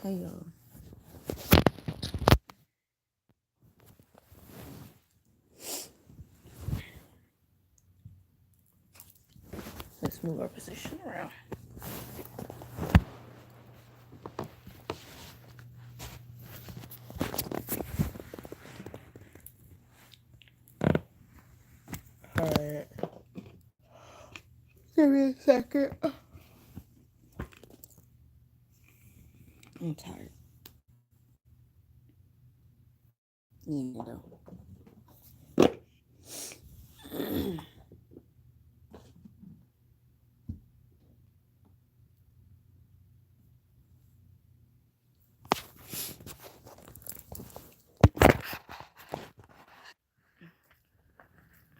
Hey, y'all. Let's move our position around. Alright. Give me a second. I'm tired. You know.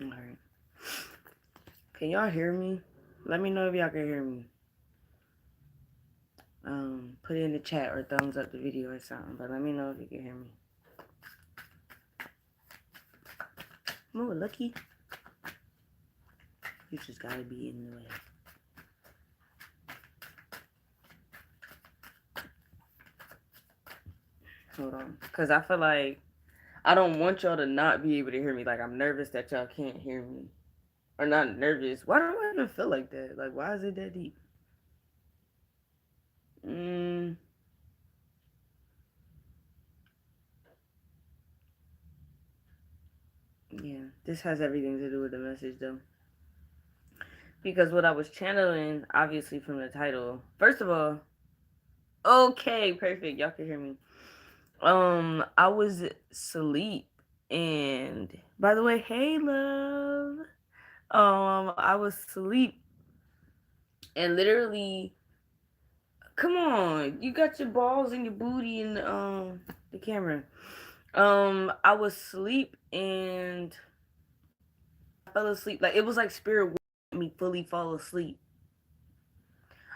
Alright. Can y'all hear me? Let me know if y'all can hear me. Put it in the chat or thumbs up the video or something, but let me know if you can hear me. Move, Lucky. You just gotta be in the way. Hold on. Because I feel like I don't want y'all to not be able to hear me. Like, I'm nervous that y'all can't hear me. Or not nervous. Why do I even feel like that? Like, why is it that deep? Yeah, this has everything to do with the message, though. Because what I was channeling, obviously, from the title. First of all, okay, perfect. Y'all can hear me. I was asleep, and by the way, hey, love. I was asleep, and literally, come on, you got your balls and your booty in the camera. I was asleep and I fell asleep. Like, it was like spirit made me fully fall asleep.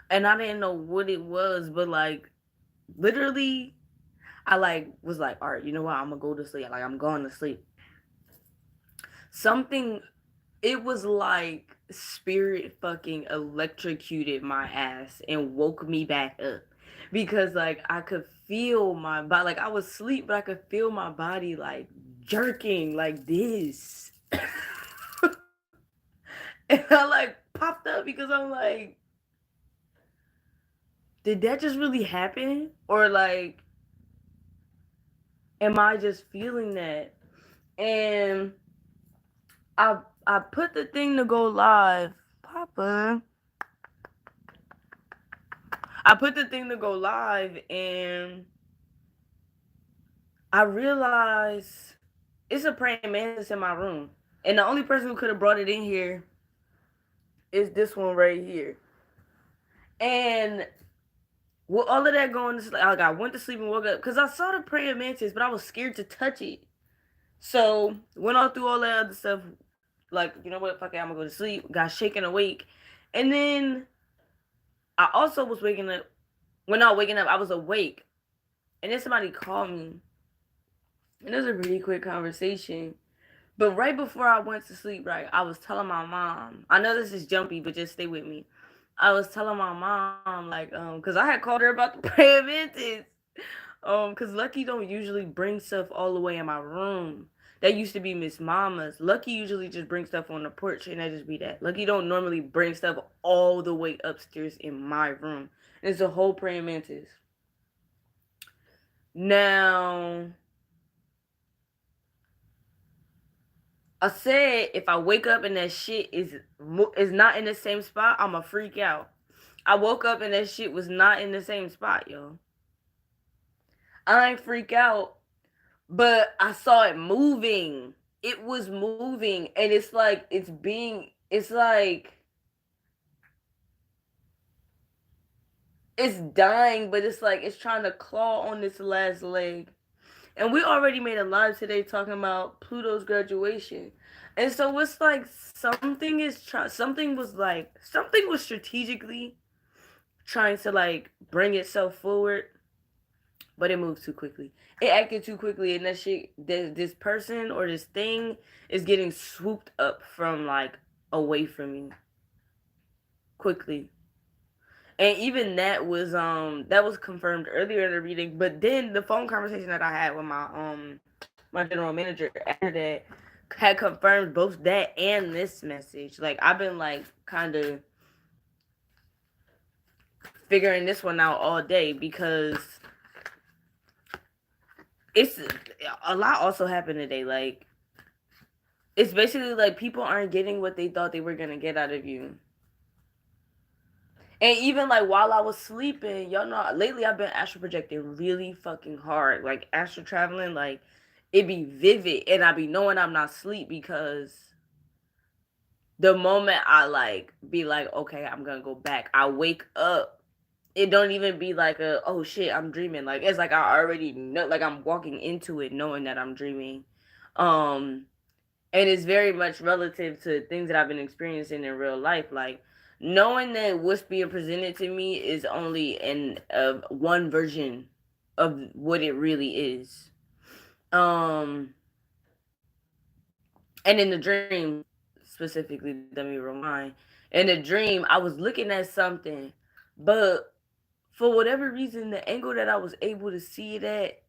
And I didn't know what it was, but like literally I like was like, all right, you know what, I'm gonna go to sleep. Like, I'm going to sleep. Something, it was like spirit fucking electrocuted my ass and woke me back up. Because like I could feel my body, like I was asleep, but I could feel my body like jerking like this. And I like popped up because I'm like, did that just really happen? Or like, am I just feeling that? And I put the thing to go live, Papa. I put the thing to go live, and I realized it's a praying mantis in my room, and the only person who could have brought it in here is this one right here. And with all of that going, like I went to sleep and woke up because I saw the praying mantis, but I was scared to touch it. So went all through all that other stuff. Like, you know what? Fuck it, I'm gonna go to sleep. Got shaken awake, and then I also was waking up. When I was waking up, I was awake, and then somebody called me, and it was a really quick conversation. But right before I went to sleep, right, I was telling my mom. I know this is jumpy, but just stay with me. I was telling my mom, like, because I had called her about the praying mantis. Because Lucky don't usually bring stuff all the way in my room. That used to be Miss Mama's. Lucky usually just brings stuff on the porch, and that just be that. Lucky don't normally bring stuff all the way upstairs in my room. And it's a whole praying mantis. Now, I said if I wake up and that shit is not in the same spot, I'ma freak out. I woke up and that shit was not in the same spot, yo. I ain't freak out, but I saw it moving. It was moving, and it's like it's like it's dying, but it's like it's trying to claw on this last leg. And we already made a live today talking about Pluto's graduation. And so it's like something was strategically trying to like bring itself forward, but it moved too quickly. It acted too quickly, and that shit, this person or this thing is getting swooped up from like away from me quickly. And even that was confirmed earlier in the reading. But then the phone conversation that I had with my general manager after that had confirmed both that and this message. Like I've been like kind of figuring this one out all day because it's a lot also happened today. Like it's basically like people aren't getting what they thought they were gonna get out of you. And even like while I was sleeping, y'all know lately I've been astral projecting really fucking hard. Like astral traveling, like it be vivid and I be knowing I'm not asleep because the moment I like be like, okay, I'm gonna go back, I wake up. It don't even be like a oh shit, I'm dreaming. Like it's like I already know, like I'm walking into it knowing that I'm dreaming. Um and it's very much relative to things that I've been experiencing in real life. Like knowing that what's being presented to me is only in one version of what it really is. Um, and in the dream, specifically, let me remind. In the dream, I was looking at something, but for whatever reason, the angle that I was able to see it at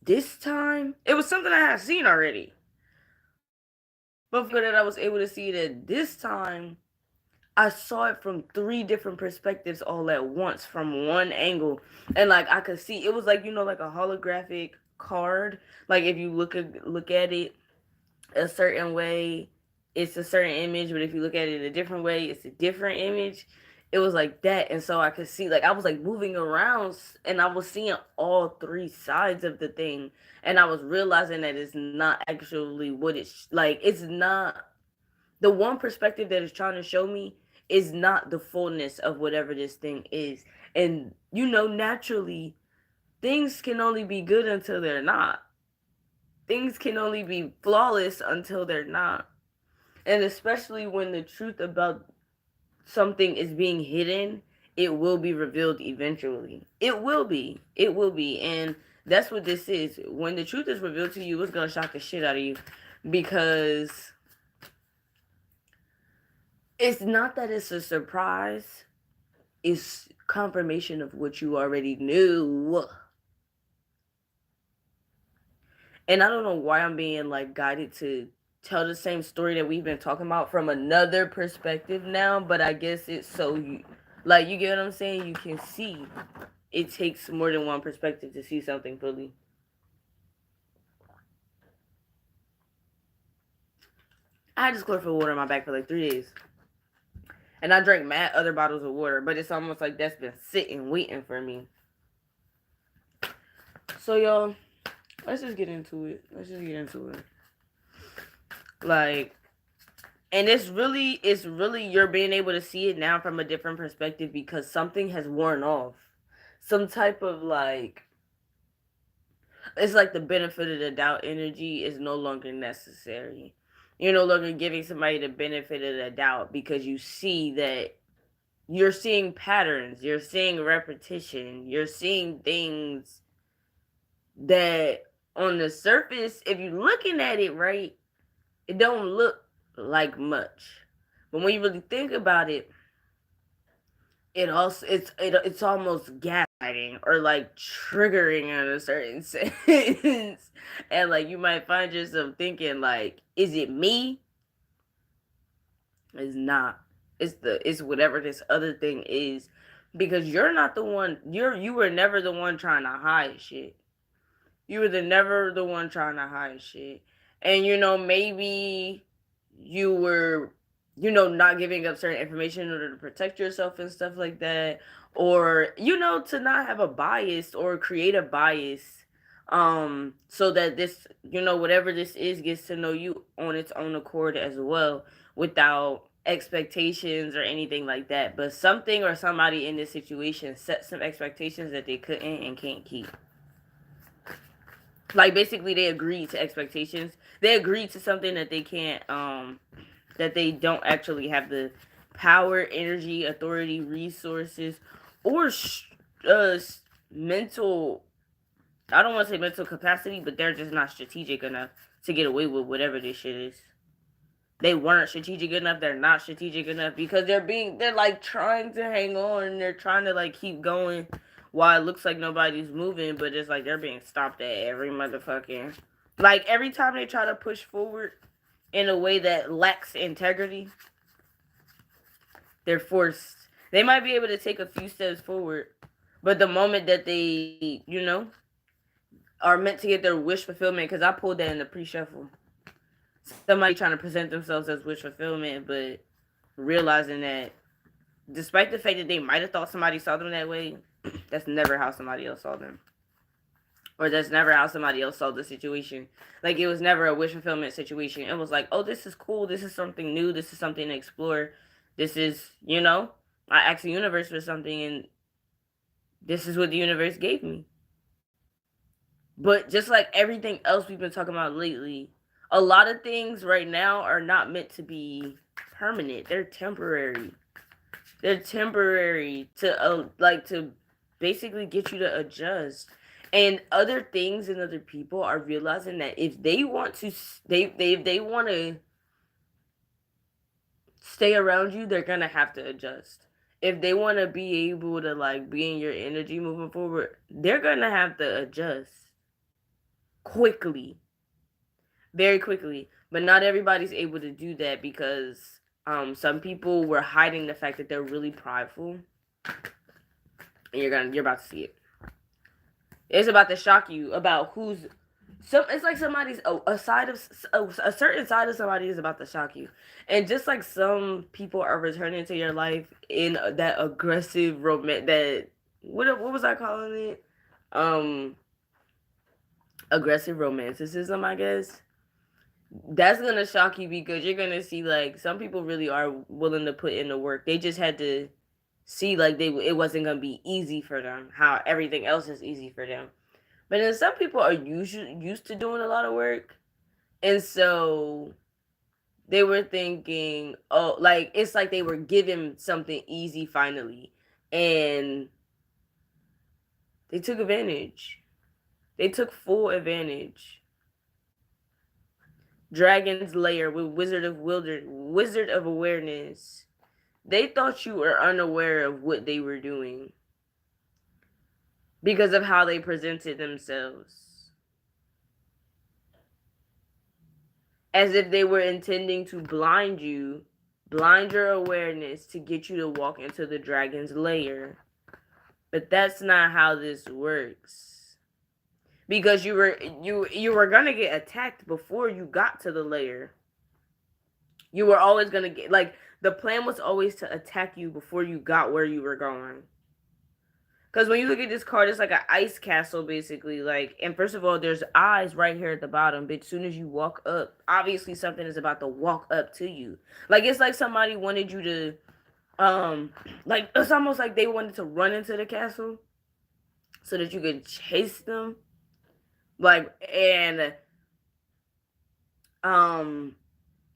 this time, it was something I had seen already. But for that I was able to see it at this time, I saw it from three different perspectives all at once from one angle. And like I could see it was like, like a holographic card. Like if you look at it a certain way, it's a certain image, but if you look at it a different way, it's a different image. It was like that. And so I could see like I was like moving around and I was seeing all three sides of the thing. And I was realizing that it's not actually what it's like. It's not the one perspective that is trying to show me is not the fullness of whatever this thing is. And naturally, things can only be good until they're not. Things can only be flawless until they're not. And especially when the truth about something is being hidden, it will be revealed eventually. It will be. It will be. And that's what this is. When the truth is revealed to you, it's going to shock the shit out of you because it's not that it's a surprise. It's confirmation of what you already knew. And I don't know why I'm being like guided to tell the same story that we've been talking about from another perspective now, but I guess it's so like you get what I'm saying? You can see. It takes more than one perspective to see something fully. I had this chlorophyll water in my bag for like 3 days. And I drank mad other bottles of water, but it's almost like that's been sitting waiting for me. So y'all, let's just get into it. Like, and it's really you're being able to see it now from a different perspective because something has worn off. Some type of like, it's like the benefit of the doubt energy is no longer necessary. You're no longer giving somebody the benefit of the doubt because you see that you're seeing patterns, you're seeing repetition, you're seeing things that on the surface, if you're looking at it right, it don't look like much. But when you really think about it, it's almost gaslighting or like triggering in a certain sense. And like you might find yourself thinking like, is it me? It's not. It's whatever this other thing is. Because you're not the one you were never the one trying to hide shit. You were never the one trying to hide shit. And maybe you were, not giving up certain information in order to protect yourself and stuff like that. Or, to not have a bias or create a bias. So that this, whatever this is gets to know you on its own accord as well without expectations or anything like that. But something or somebody in this situation set some expectations that they couldn't and can't keep. Like basically they agreed to expectations. They agreed to something that they can't that they don't actually have the power, energy, authority, resources, or mental, I don't want to say mental capacity, but they're just not strategic enough to get away with whatever this shit is. they weren't strategic enough. They're not strategic enough because they're like trying to hang on and they're trying to like keep going while it looks like nobody's moving, but it's like they're being stopped at every motherfucking, like every time they try to push forward in a way that lacks integrity, they're forced. They might be able to take a few steps forward, but the moment that they, are meant to get their wish fulfillment, because I pulled that in the pre-shuffle. Somebody trying to present themselves as wish fulfillment, but realizing that despite the fact that they might have thought somebody saw them that way, that's never how somebody else saw them. Or that's never how somebody else saw the situation. Like, it was never a wish fulfillment situation. It was like, oh, this is cool. This is something new. This is something to explore. This is, I asked the universe for something, and this is what the universe gave me. But just like everything else we've been talking about lately, a lot of things right now are not meant to be permanent. They're temporary. They're temporary to basically get you to adjust. And other things and other people are realizing that if they want to stay around you, they're gonna have to adjust. If they want to be able to like be in your energy moving forward, they're gonna have to adjust quickly, very quickly. But not everybody's able to do that because some people were hiding the fact that they're really prideful, and you're about to see it. It's about to shock you about it's like somebody's a certain side of somebody is about to shock you, and just like some people are returning to your life in that aggressive that what was I calling it, aggressive romanticism, I guess. That's gonna shock you because you're gonna see like some people really are willing to put in the work. They just had to see like it wasn't gonna be easy for them, how everything else is easy for them. But then some people are used to doing a lot of work, and so they were thinking, oh, like it's like they were given something easy finally, and they took advantage. They took full advantage. Dragon's Lair with Wizard of Awareness. They thought you were unaware of what they were doing because of how they presented themselves. As if they were intending to blind your awareness to get you to walk into the dragon's lair. But that's not how this works. Because you were gonna get attacked before you got to the lair. You were always gonna get, like, the plan was always to attack you before you got where you were going. Because when you look at this card, it's like an ice castle, basically. Like, and first of all, there's eyes right here at the bottom. But as soon as you walk up, obviously something is about to walk up to you. Like, it's like somebody wanted you to, like, it's almost like they wanted to run into the castle so that you could chase them. Like, and,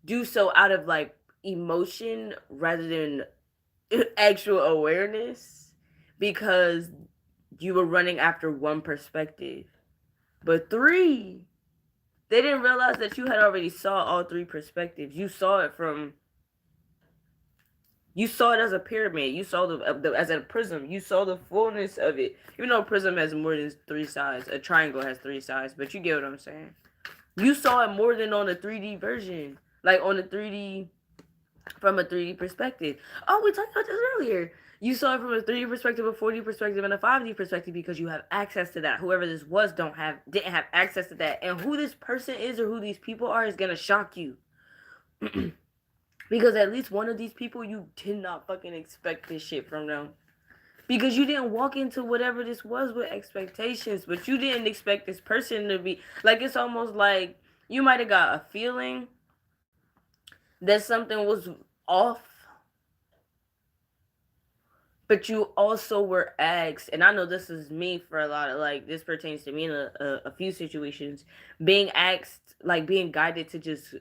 do so out of, like, emotion rather than actual awareness. Because you were running after one perspective. But three, they didn't realize that you had already saw all three perspectives. You saw it as a pyramid. You saw the as a prism. You saw the fullness of it. Even though a prism has more than three sides. A triangle has three sides. But you get what I'm saying. You saw it more than on the 3D version. Like on the 3D, from a 3D perspective. Oh, we talked about this earlier. You saw it from a 3D perspective, a 4D perspective, and a 5D perspective because you have access to that. Whoever this was didn't have access to that. And who this person is or who these people are is going to shock you. Because at least one of these people, you did not fucking expect this shit from them. Because you didn't walk into whatever this was with expectations. But you didn't expect this person to be... Like, it's almost like you might have got a feeling that something was off. But you also were asked, and I know this is me for a lot of, like, this pertains to me in a few situations, being asked, like, being guided to just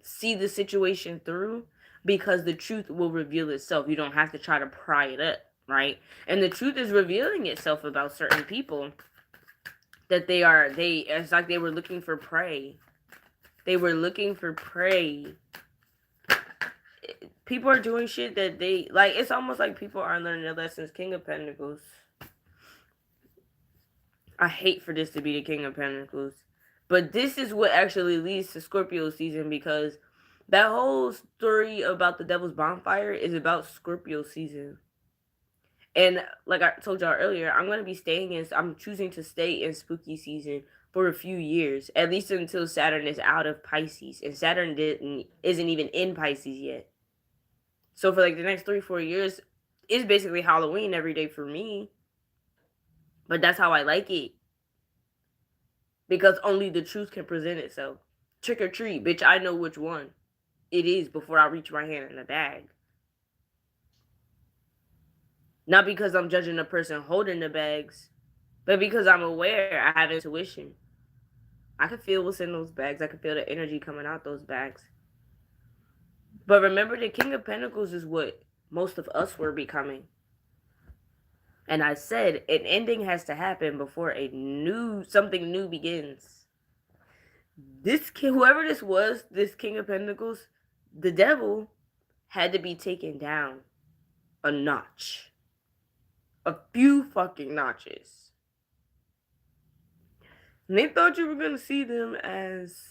see the situation through because the truth will reveal itself. You don't have to try to pry it up, right? And the truth is revealing itself about certain people that it's like they were looking for prey. They were looking for prey. people are doing shit that they like. It's almost like people aren't learning their lessons. King of Pentacles. I hate for this to be the King of Pentacles, but this is what actually leads to Scorpio season, because that whole story about the Devil's Bonfire is about Scorpio season. And like I told y'all earlier, I'm choosing to stay in spooky season for a few years, at least until Saturn is out of Pisces, and Saturn isn't even in Pisces yet. So for like the next 3-4 years, it's basically Halloween every day for me. But that's how I like it, because only the truth can present itself. Trick or treat, bitch, I know which one it is before I reach my hand in the bag. Not because I'm judging the person holding the bags, but because I'm aware. I have intuition. I can feel what's in those bags. I can feel the energy coming out those bags. But remember, the King of Pentacles is what most of us were becoming. And I said an ending has to happen before something new begins. This king, whoever this was, this King of Pentacles, the devil, had to be taken down a notch. A few fucking notches. And they thought you were going to see them as,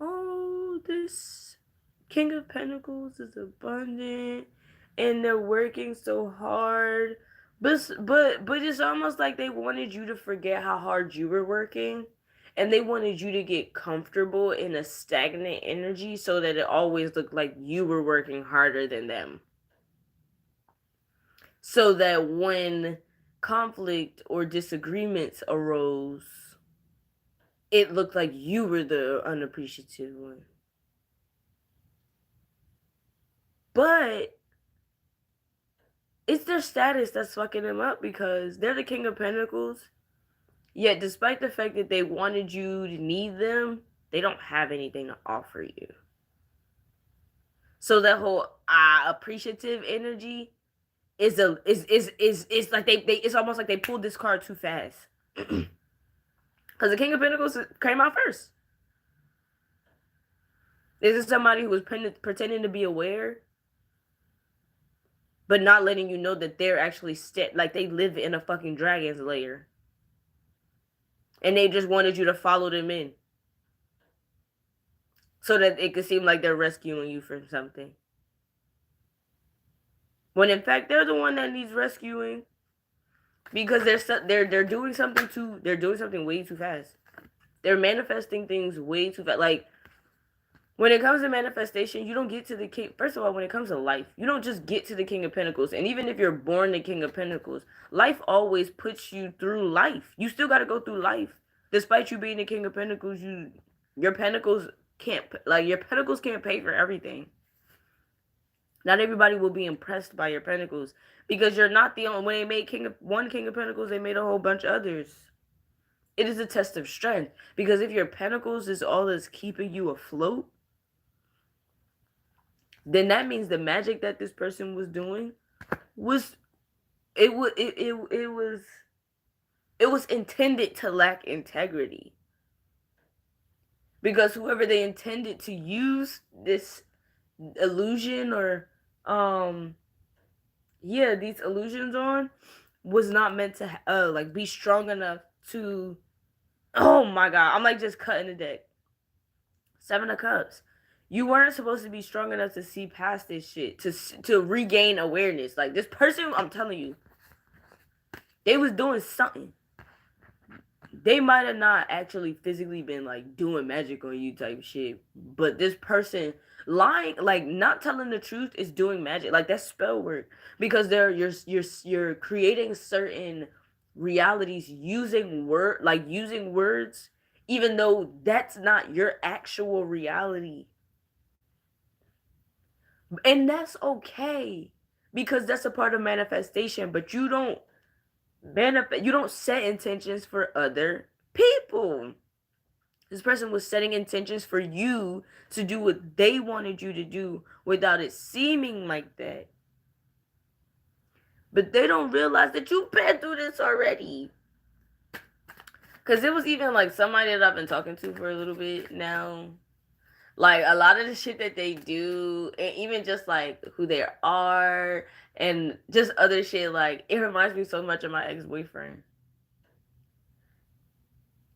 oh, this King of Pentacles is abundant and they're working so hard. But it's almost like they wanted you to forget how hard you were working, and they wanted you to get comfortable in a stagnant energy so that it always looked like you were working harder than them. So that when conflict or disagreements arose, it looked like you were the unappreciative one. But it's their status that's fucking them up, because they're the King of Pentacles. Yet, despite the fact that they wanted you to need them, they don't have anything to offer you. So that whole appreciative energy is like it's almost like they pulled this card too fast. Because the King of Pentacles came out first. This is somebody who was pretending to be aware, but not letting you know that they're actually like they live in a fucking dragon's lair. And they just wanted you to follow them in, so that it could seem like they're rescuing you from something. When in fact they're the one that needs rescuing, because they're doing something way too fast. They're manifesting things way too fast. Like, when it comes to manifestation, you don't get to the king. First of all, when it comes to life, you don't just get to the King of Pentacles. And even if you're born the King of Pentacles, life always puts you through life. You still got to go through life. Despite you being the King of Pentacles, your pentacles can't pay for everything. Not everybody will be impressed by your pentacles, because you're not the only. When they made one King of Pentacles, they made a whole bunch of others. It is a test of strength, because if your pentacles is all that's keeping you afloat, then that means the magic that this person was doing was intended to lack integrity. Because whoever they intended to use this illusion or these illusions on was not meant to be strong enough to, oh my god, I'm like just cutting the deck. 7 of Cups. You weren't supposed to be strong enough to see past this shit, to regain awareness. Like, this person, I'm telling you, they was doing something. They might have not actually physically been like doing magic on you type shit, but this person lying, like not telling the truth, is doing magic. Like, that's spell work, because you're creating certain realities using words, even though that's not your actual reality. And that's okay, because that's a part of manifestation. But you don't set intentions for other people. This person was setting intentions for you to do what they wanted you to do without it seeming like that. But they don't realize that you've been through this already. Because it was even like somebody that I've been talking to for a little bit now. Like a lot of the shit that they do, and even just like who they are, and just other shit, like it reminds me so much of my ex-boyfriend.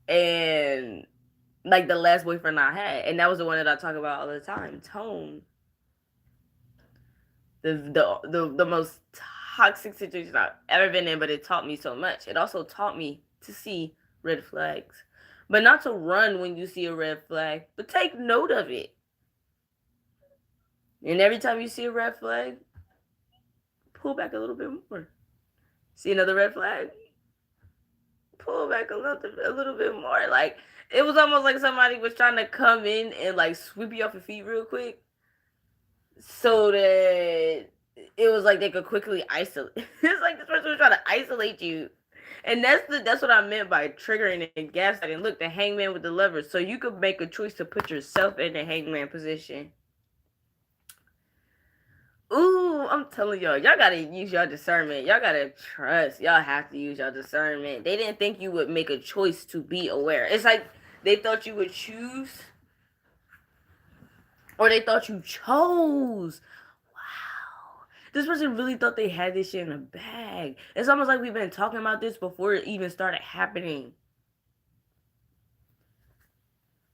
And like the last boyfriend I had, and that was the one that I talk about all the time, Tone. The most toxic situation I've ever been in, but it taught me so much. It also taught me to see red flags, but not to run when you see a red flag, but take note of it. And every time you see a red flag, pull back a little bit more. See another red flag, pull back a little bit more. Like it was almost like somebody was trying to come in and like sweep you off your feet real quick, so that it was like they could quickly isolate. It's like this person was trying to isolate you, and that's what I meant by triggering and gaslighting. Look, the hangman with the levers, so you could make a choice to put yourself in the hangman position. Ooh, I'm telling y'all gotta use your discernment. Y'all gotta trust. Y'all have to use your discernment. They didn't think you would make a choice to be aware. It's like they thought you would choose, or they thought you chose. Wow. This person really thought they had this shit in a bag. It's almost like we've been talking about this before it even started happening.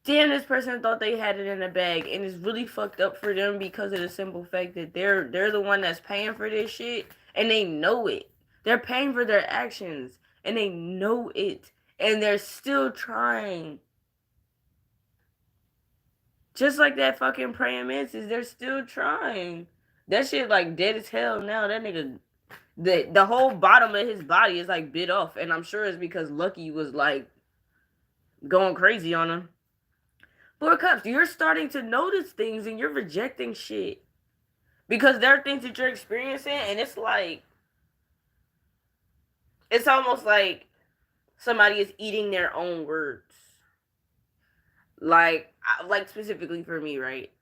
Damn, this person thought they had it in a bag, and it's really fucked up for them because of the simple fact that they're the one that's paying for this shit, and they know it. They're paying for their actions, and they know it, and they're still trying. Just like that fucking praying mantis, they're still trying. That shit like dead as hell now. That nigga, the whole bottom of his body is like bit off, and I'm sure it's because Lucky was like going crazy on him. Four of Cups, you're starting to notice things and you're rejecting shit. Because there are things that you're experiencing, and it's like, it's almost like somebody is eating their own words. Like specifically for me, right?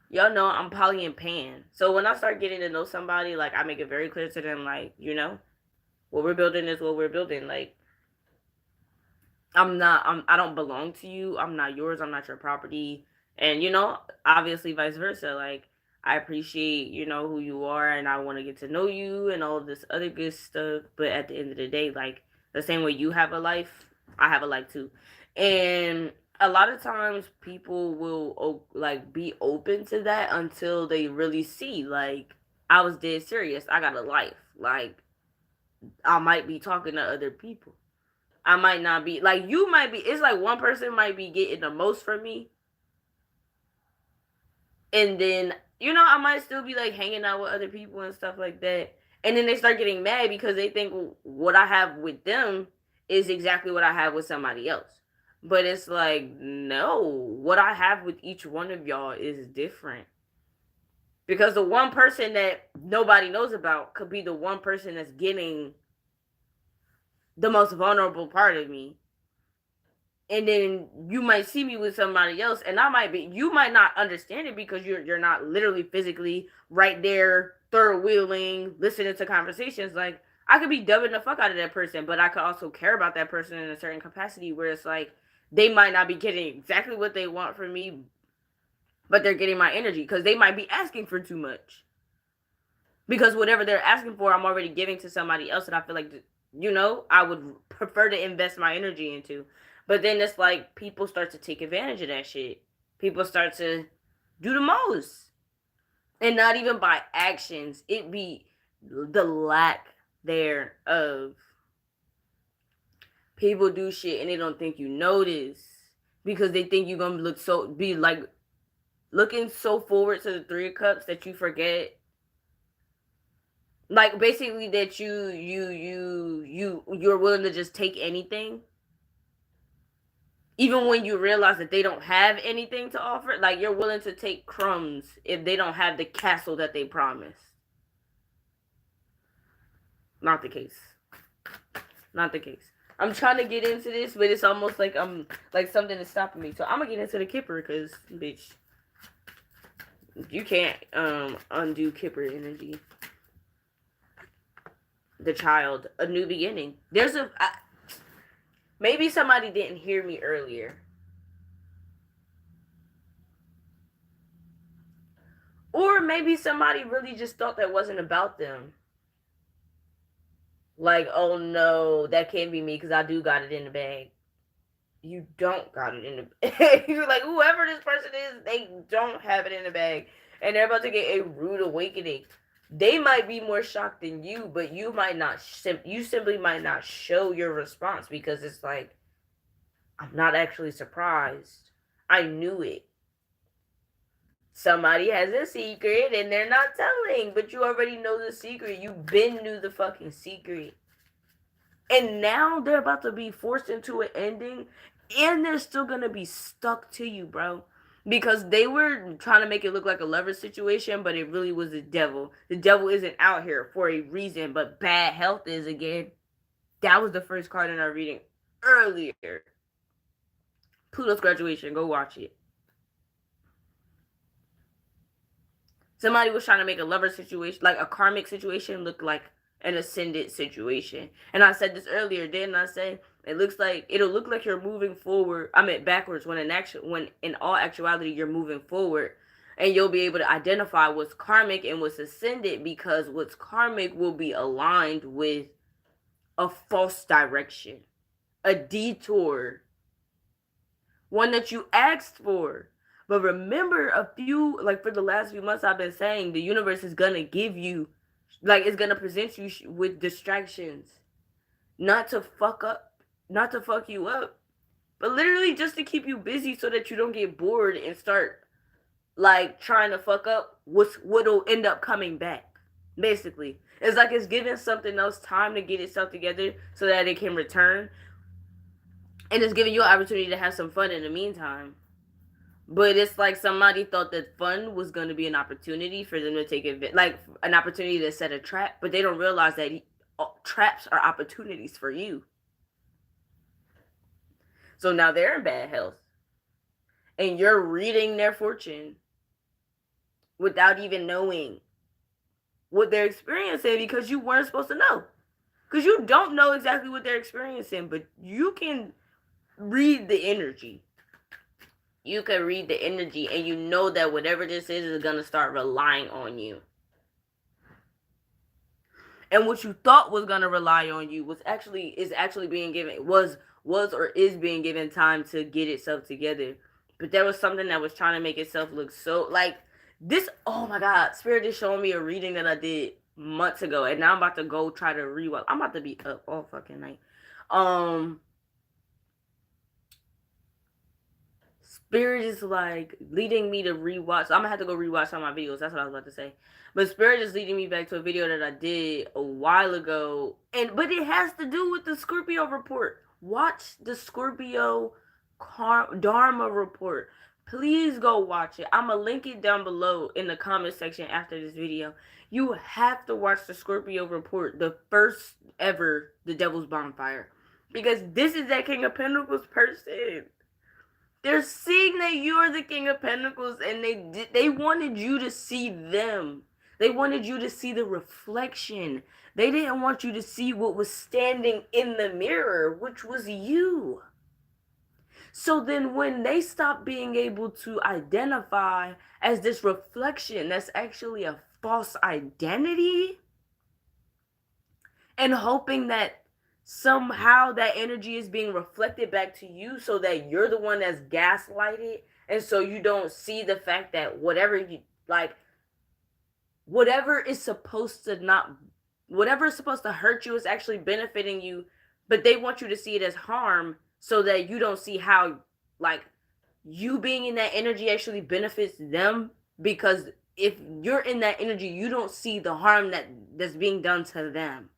Y'all know I'm poly and pan. So when I start getting to know somebody, like I make it very clear to them, like, you know, what we're building is what we're building. Like, I don't belong to you. I'm not yours. I'm not your property. And, you know, obviously vice versa. Like, I appreciate, you know, who you are and I want to get to know you and all of this other good stuff. But at the end of the day, like, the same way you have a life, I have a life too. And a lot of times people will, like, be open to that until they really see, like, I was dead serious. I got a life. Like, I might be talking to other people. I might not be like you might be. It's like one person might be getting the most from me, and then you know I might still be like hanging out with other people and stuff like that. And then they start getting mad because they think what I have with them is exactly what I have with somebody else. But it's like no, what I have with each one of y'all is different. Because the one person that nobody knows about could be the one person that's getting the most vulnerable part of me. And then you might see me with somebody else, and you might not understand it because you're not literally physically right there, third wheeling, listening to conversations. Like I could be dubbing the fuck out of that person, but I could also care about that person in a certain capacity where it's like they might not be getting exactly what they want from me, but they're getting my energy because they might be asking for too much. Because whatever they're asking for, I'm already giving to somebody else, and I feel like, you know, I would prefer to invest my energy into. But then it's like people start to take advantage of that shit. People start to do the most. And not even by actions. It be the lack thereof. People do shit and they don't think you notice. Because they think you're gonna be like looking so forward to the Three of Cups that you forget. Like basically that you're willing to just take anything. Even when you realize that they don't have anything to offer, like you're willing to take crumbs if they don't have the castle that they promised. Not the case. Not the case. I'm trying to get into this, but it's almost like I'm like something is stopping me. So I'm gonna get into the Kipper because, bitch, you can't undo Kipper energy. The child, a new beginning. Maybe somebody didn't hear me earlier. Or maybe somebody really just thought that wasn't about them. Like, oh no, that can't be me because I do got it in the bag. You don't got it in the bag. You're like, whoever this person is, they don't have it in the bag. And they're about to get a rude awakening. They might be more shocked than you, but you might not, you simply might not show your response because it's like, I'm not actually surprised. I knew it. Somebody has a secret and they're not telling, but you already know the secret. You been knew the fucking secret. And now they're about to be forced into an ending, and they're still gonna be stuck to you, bro. Because they were trying to make it look like a lover situation, but it really was the devil. The devil isn't out here for a reason, but bad health is again. That was the first card in our reading earlier. Pluto's graduation, go watch it. Somebody was trying to make a lover situation, like a karmic situation, look like an ascendant situation. And I said this earlier, didn't I say? It'll look like you're moving forward. I meant backwards when in all actuality you're moving forward. And you'll be able to identify what's karmic and what's ascendant, because what's karmic will be aligned with a false direction, a detour, one that you asked for. But remember, for the last few months I've been saying, the universe is gonna give you, it's gonna present you with distractions, not to fuck you up, but literally just to keep you busy so that you don't get bored and start trying to fuck up what'll end up coming back. Basically, it's like it's giving something else time to get itself together so that it can return, and it's giving you an opportunity to have some fun in the meantime. But it's like somebody thought that fun was going to be an opportunity for them to take it, like an opportunity to set a trap, but they don't realize that traps are opportunities for you. So now they're in bad health, and you're reading their fortune without even knowing what they're experiencing, because you weren't supposed to know. Because you don't know exactly what they're experiencing, but you can read the energy. You can read the energy, and you know that whatever this is going to start relying on you. And what you thought was going to rely on you is actually being given, was or is being given time to get itself together. But there was something that was trying to make itself look so like this. Oh my God, Spirit is showing me a reading that I did months ago, and now I'm about to go try to rewatch. I'm about to be up all fucking night. Spirit is leading me to rewatch. So I'm gonna have to go rewatch some of my videos. That's what I was about to say. But Spirit is leading me back to a video that I did a while ago, but it has to do with the Scorpio report. Watch the Scorpio Dharma report. Please go watch it. I'm gonna link it down below in the comment section after this video. You have to watch the Scorpio report, the first ever The Devil's Bonfire, because this is that King of Pentacles person. They're seeing that you're the King of Pentacles, and they wanted you to see them. They wanted you to see the reflection. They didn't want you to see what was standing in the mirror, which was you. So then when they stop being able to identify as this reflection that's actually a false identity, and hoping that somehow that energy is being reflected back to you so that you're the one that's gaslighted, and so you don't see the fact that whatever is supposed to hurt you is actually benefiting you, but they want you to see it as harm so that you don't see how you being in that energy actually benefits them, because if you're in that energy you don't see the harm that's being done to them.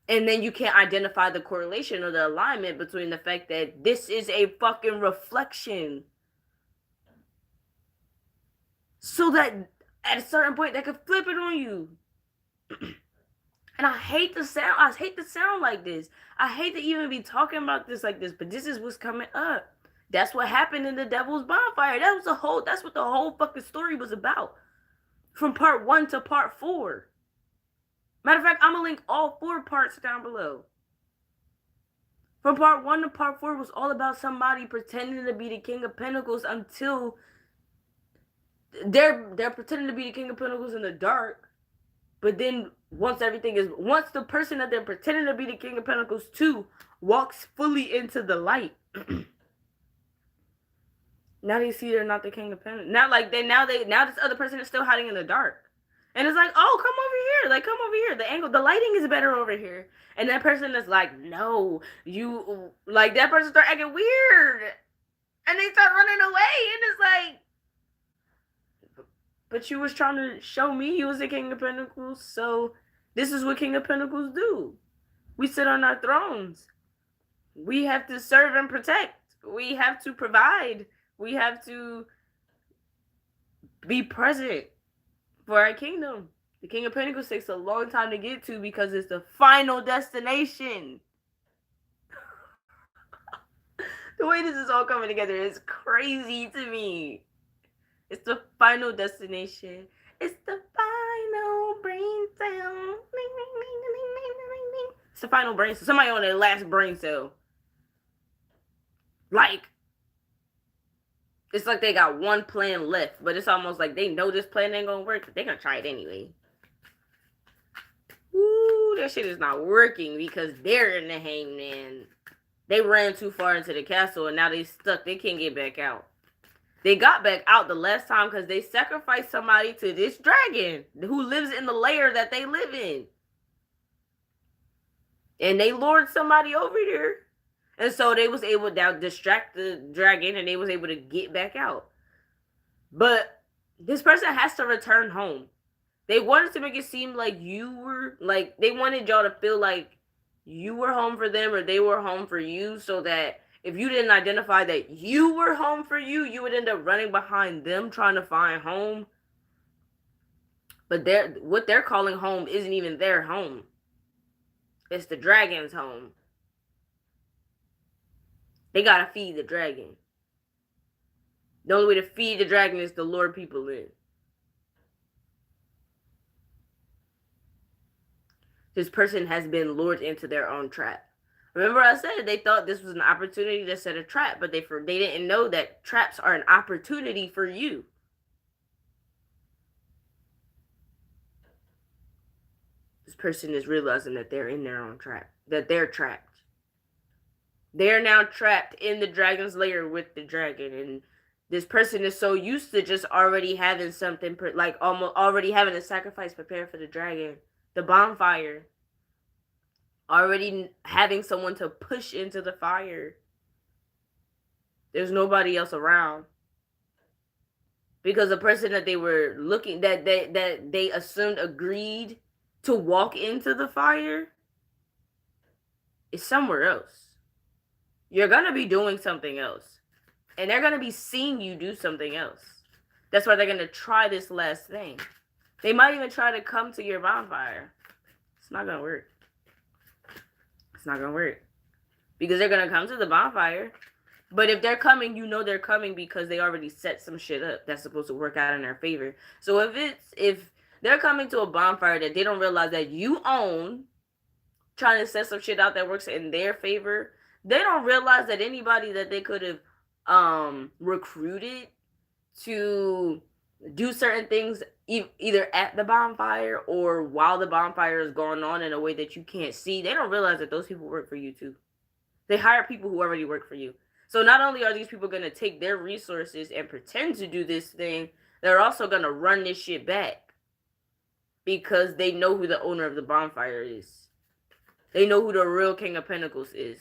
And then you can't identify the correlation or the alignment between the fact that this is a fucking reflection. So that at a certain point they could flip it on you. And I hate the sound like this. I hate to even be talking about this like this, but this is what's coming up. That's what happened in The Devil's Bonfire. That's what the whole fucking story was about. From part 1 to part 4. Matter of fact, I'm going to link all 4 parts down below. From part 1 to part 4 was all about somebody pretending to be the King of Pentacles until they're pretending to be the King of Pentacles in the dark, but then once the person that they're pretending to be the King of Pentacles to walks fully into the light, now they see they're not the King of Pentacles. Now this other person is still hiding in the dark. And it's like, oh, come over here. Like, come over here. The lighting is better over here. And that person is like, no, that person start acting weird. And they start running away. And it's like, but you was trying to show me you was the King of Pentacles. So this is what King of Pentacles do. We sit on our thrones. We have to serve and protect. We have to provide. We have to be present for our kingdom. The King of Pentacles takes a long time to get to because it's the final destination. The way this is all coming together is crazy to me. It's the final destination. It's the final brain cell. It's the final brain cell. Somebody on their last brain cell. Like, it's like they got one plan left, but it's almost like they know this plan ain't gonna work, but they're gonna try it anyway. Ooh, that shit is not working because they're in the hangman. They ran too far into the castle and now they stuck. They can't get back out. They got back out the last time because they sacrificed somebody to this dragon who lives in the lair that they live in. And they lured somebody over there. And so they was able to distract the dragon and they was able to get back out. But this person has to return home. They wanted to make it seem like they wanted y'all to feel like you were home for them or they were home for you, so that if you didn't identify that you were home for you, you would end up running behind them trying to find home. But what they're calling home isn't even their home. It's the dragon's home. They gotta feed the dragon. The only way to feed the dragon is to lure people in. This person has been lured into their own trap. Remember I said they thought this was an opportunity to set a trap, but they didn't know that traps are an opportunity for you. This person is realizing that they're in their own trap, that they're trapped. They're now trapped in the dragon's lair with the dragon. And this person is so used to just already having something, like almost already having a sacrifice prepared for the dragon. The bonfire. Already having someone to push into the fire. There's nobody else around. Because the person that they were looking, that they assumed agreed to walk into the fire is somewhere else. You're going to be doing something else. And they're going to be seeing you do something else. That's why they're going to try this last thing. They might even try to come to your bonfire. It's not going to work. It's not going to work. Because they're going to come to the bonfire. But if they're coming, you know they're coming because they already set some shit up that's supposed to work out in their favor. So if they're coming to a bonfire that they don't realize that you own, trying to set some shit out that works in their favor, they don't realize that anybody that they could have recruited to do certain things either at the bonfire or while the bonfire is going on in a way that you can't see, they don't realize that those people work for you too. They hire people who already work for you. So not only are these people going to take their resources and pretend to do this thing, they're also going to run this shit back because they know who the owner of the bonfire is. They know who the real King of Pentacles is.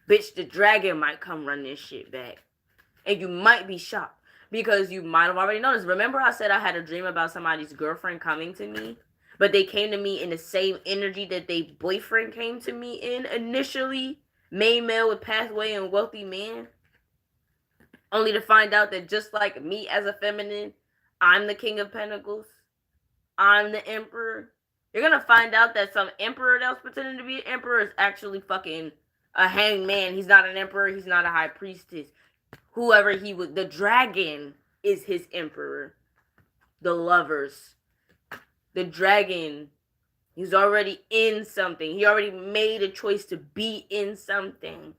Bitch, the dragon might come run this shit back. And you might be shocked because you might have already noticed. Remember I said I had a dream about somebody's girlfriend coming to me? But they came to me in the same energy that their boyfriend came to me in initially. Main male with pathway and wealthy man. Only to find out that just like me as a feminine, I'm the King of Pentacles. I'm the Emperor. You're going to find out that some emperor that was pretending to be an emperor is actually fucking a hanged man. He's not an emperor. He's not a high priestess. Whoever he was, the dragon is his emperor. The lovers. The dragon, he's already in something. He already made a choice to be in something.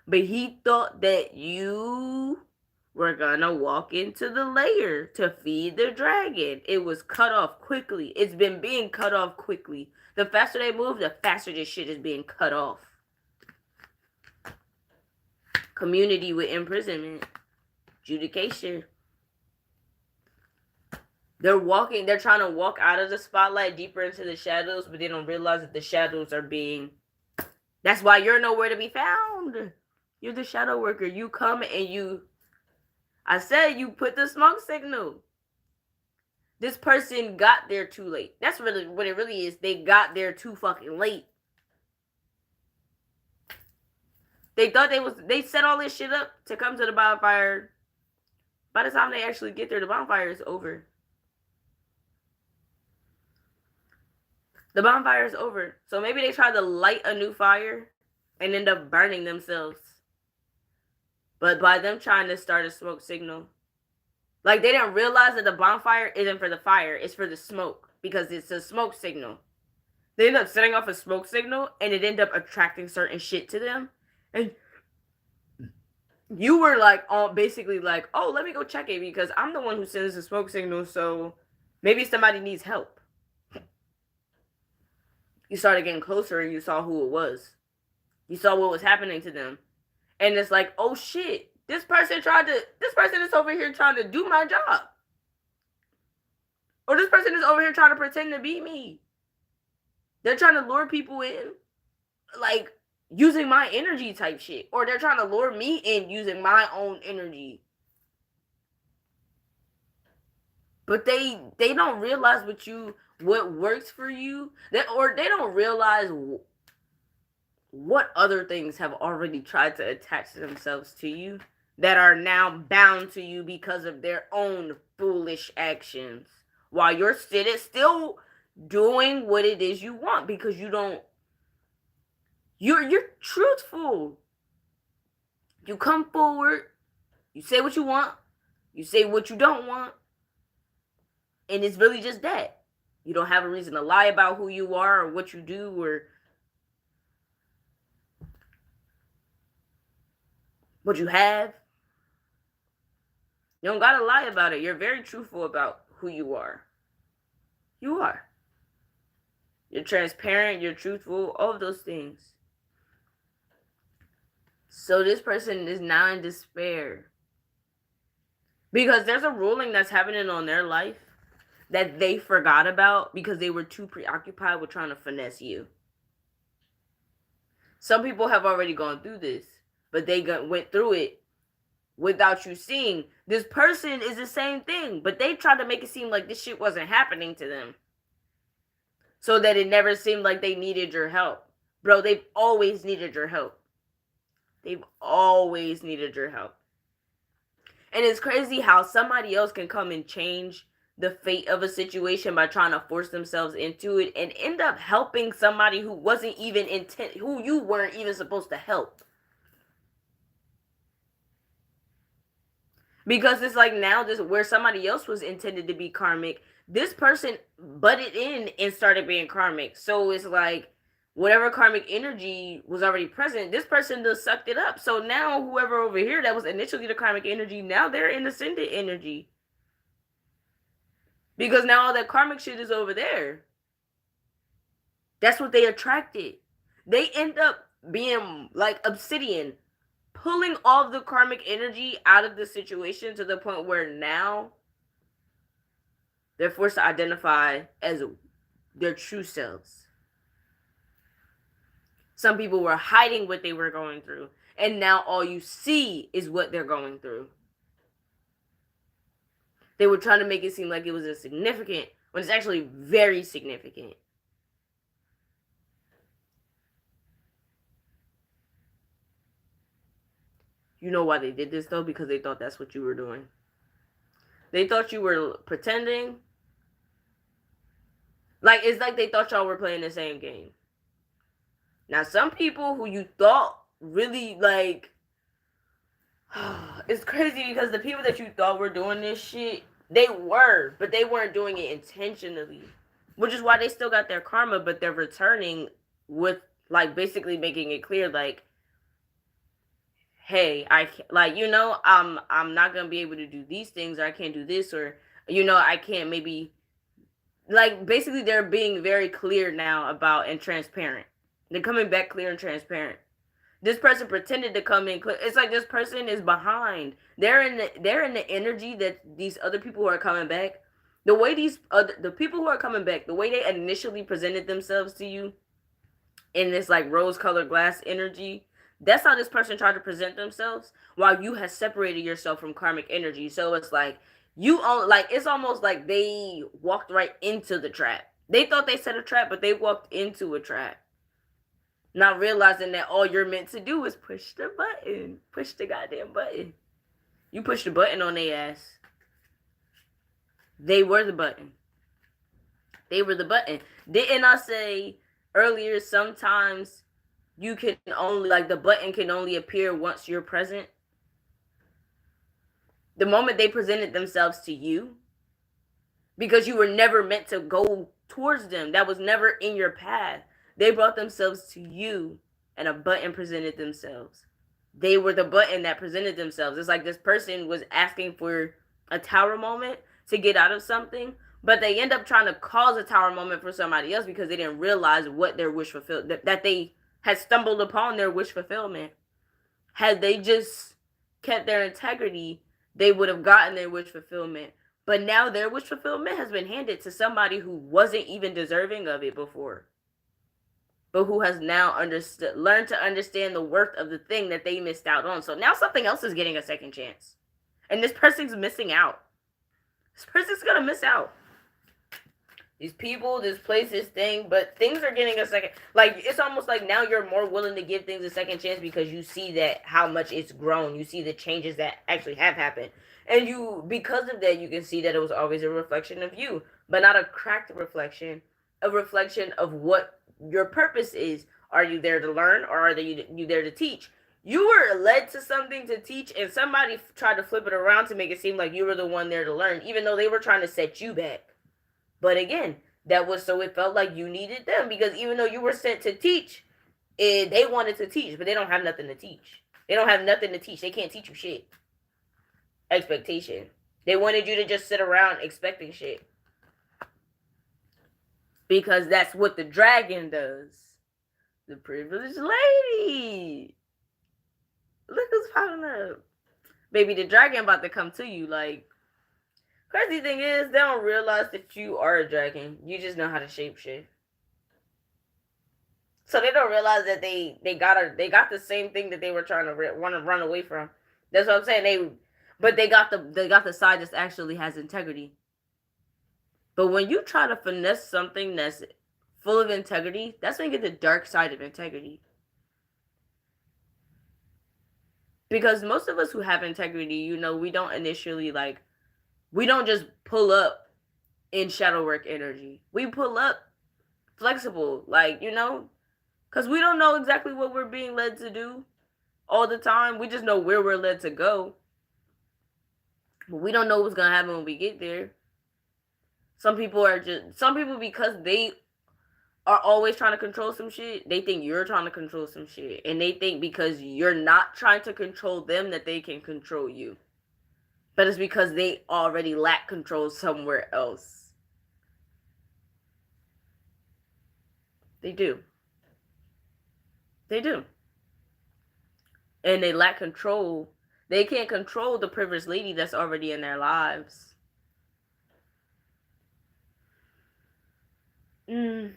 But he thought that you We're gonna walk into the lair to feed the dragon. It was cut off quickly. It's been being cut off quickly. The faster they move, the faster this shit is being cut off. Community with imprisonment. Adjudication. They're trying to walk out of the spotlight deeper into the shadows, but they don't realize that the shadows are being... That's why you're nowhere to be found. You're the shadow worker. You come and you... I said you put the smoke signal. This person got there too late. That's really what it really is. They got there too fucking late. They thought they set all this shit up to come to the bonfire. By the time they actually get there, the bonfire is over. The bonfire is over. So maybe they tried to light a new fire and end up burning themselves. But by them trying to start a smoke signal, like they didn't realize that the bonfire isn't for the fire, it's for the smoke, because it's a smoke signal. They end up setting off a smoke signal and it ended up attracting certain shit to them. And you were like, basically like, oh, let me go check it because I'm the one who sends the smoke signal, so maybe somebody needs help. You started getting closer and you saw who it was. You saw what was happening to them. And it's like, oh shit, this person is over here trying to do my job. Or this person is over here trying to pretend to be me. They're trying to lure people in, like, using my energy type shit. Or they're trying to lure me in using my own energy. But they don't realize what works for you. They don't realize what other things have already tried to attach themselves to you that are now bound to you because of their own foolish actions. While you're still doing what it is you want because you're truthful. You come forward, you say what you want, you say what you don't want, and it's really just that. You don't have a reason to lie about who you are or what you do or what you have. You don't gotta lie about it. You're very truthful about who you are. You are. You're transparent, you're truthful, all of those things. So this person is now in despair. Because there's a ruling that's happening on their life that they forgot about because they were too preoccupied with trying to finesse you. Some people have already gone through this, but they went through it without you seeing. This person is the same thing, but they tried to make it seem like this shit wasn't happening to them. So that it never seemed like they needed your help. Bro, they've always needed your help. They've always needed your help. And it's crazy how somebody else can come and change the fate of a situation by trying to force themselves into it and end up helping somebody who wasn't even who you weren't even supposed to help. Because it's like now this where somebody else was intended to be karmic, this person butted in and started being karmic. So it's like whatever karmic energy was already present, this person just sucked it up. So now whoever over here that was initially the karmic energy, now they're in ascendant energy. Because now all that karmic shit is over there. That's what they attracted. They end up being like obsidian, pulling all of the karmic energy out of the situation to the point where now they're forced to identify as their true selves. Some people were hiding what they were going through, and now all you see is what they're going through. They were trying to make it seem like it was insignificant when it's actually very significant. You know why they did this though? Because they thought that's what you were doing. They thought you were pretending. Like, it's like they thought y'all were playing the same game. Now, some people who you thought really, like, it's crazy because the people that you thought were doing this shit, they were, but they weren't doing it intentionally. Which is why they still got their karma, but they're returning with, like, basically making it clear, like, hey, I can't, like, you know, I'm not gonna be able to do these things, or I can't do this, or, you know, I can't maybe, like, basically they're being very clear now about, and transparent. They're coming back clear and transparent. This person pretended to come in clear. It's like this person is behind. They're in the energy that these other people who are coming back, the way the people who are coming back, the way they initially presented themselves to you in this like rose colored glass energy, that's how this person tried to present themselves, while you have separated yourself from karmic energy. So it's like it's almost like they walked right into the trap. They thought they set a trap, but they walked into a trap, not realizing that all you're meant to do is push the button. Push the goddamn button. You push the button on their ass. They were the button. They were the button. Didn't I say earlier, sometimes you can only, like, the button can only appear once you're present? The moment they presented themselves to you, because you were never meant to go towards them, that was never in your path, they brought themselves to you, and a button presented themselves. They were the button that presented themselves. It's like this person was asking for a tower moment to get out of something, but they end up trying to cause a tower moment for somebody else because they didn't realize what their wish fulfilled, that they had stumbled upon their wish fulfillment. Had they just kept their integrity, they would have gotten their wish fulfillment. But now their wish fulfillment has been handed to somebody who wasn't even deserving of it before, but who has now learned to understand the worth of the thing that they missed out on. So now something else is getting a second chance, and this person's missing out. This person's gonna miss out. These people, this place, this thing, but things are getting a second. Like, it's almost like now you're more willing to give things a second chance because you see that how much it's grown. You see the changes that actually have happened. And you, because of that, you can see that it was always a reflection of you, but not a cracked reflection, a reflection of what your purpose is. Are you there to learn, or are you there to teach? You were led to something to teach, and somebody tried to flip it around to make it seem like you were the one there to learn, even though they were trying to set you back. But again, that was so it felt like you needed them, because even though you were sent to teach, they wanted to teach, but they don't have nothing to teach. They don't have nothing to teach. They can't teach you shit. Expectation. They wanted you to just sit around expecting shit, because that's what the dragon does. The privileged lady. Look who's popping up. Baby, the dragon about to come to you. Like, crazy thing is, they don't realize that you are a dragon. You just know how to shapeshift. So they don't realize that they got the same thing that they were trying to want to run away from. That's what I'm saying. But they got the side that actually has integrity. But when you try to finesse something that's full of integrity, that's when you get the dark side of integrity. Because most of us who have integrity, you know, we don't initially, like, we don't just pull up in shadow work energy. We pull up flexible, like, you know, because we don't know exactly what we're being led to do all the time. We just know where we're led to go, but we don't know what's going to happen when we get there. Some people, because they are always trying to control some shit, they think you're trying to control some shit. And they think because you're not trying to control them that they can control you. But it's because they already lack control somewhere else. They do. They do. And they lack control. They can't control the privileged lady that's already in their lives. The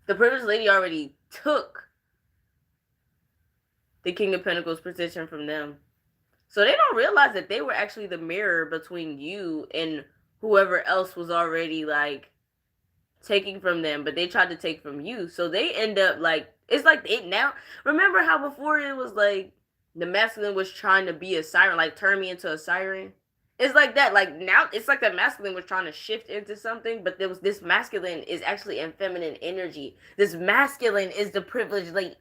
privileged lady already took the King of Pentacles position from them. So they don't realize that they were actually the mirror between you and whoever else was already, like, taking from them. But they tried to take from you. So they end up, like, it's like it now. Remember how before it was like the masculine was trying to be a siren, like turn me into a siren? It's like that. Like now it's like the masculine was trying to shift into something, but there was this masculine is actually in feminine energy. This masculine is the privileged lady.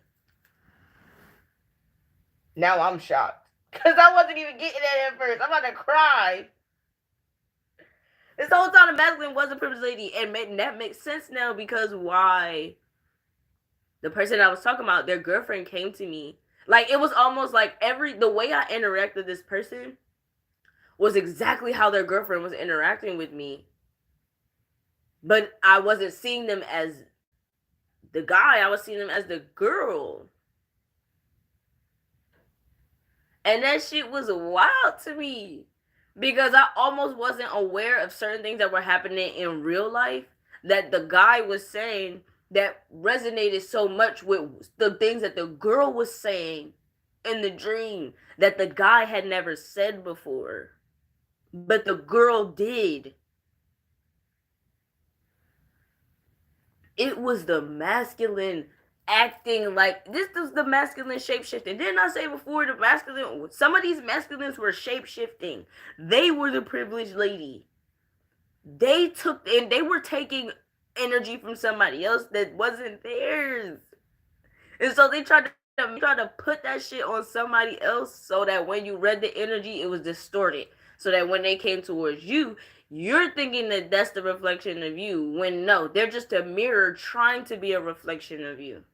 Now I'm shocked, because I wasn't even getting that at first. I'm about to cry. This whole time the masculine was a privileged lady, and that makes sense now, because why? The person I was talking about, their girlfriend came to me, Like, it was almost like the way I interacted with this person was exactly how their girlfriend was interacting with me. But I wasn't seeing them as the guy, I was seeing them as the girl. And that shit was wild to me. Because I almost wasn't aware of certain things that were happening in real life that the guy was saying that resonated so much with the things that the girl was saying in the dream that the guy had never said before. But the girl did. It was the masculine acting like this was the masculine shapeshifting. Didn't I say before the masculine? Some of these masculines were shapeshifting. They were the privileged lady. They took and they were taking energy from somebody else that wasn't theirs, and so they tried to put that shit on somebody else so that when you read the energy, it was distorted. So that when they came towards you, you're thinking that that's the reflection of you, when no, they're just a mirror trying to be a reflection of you.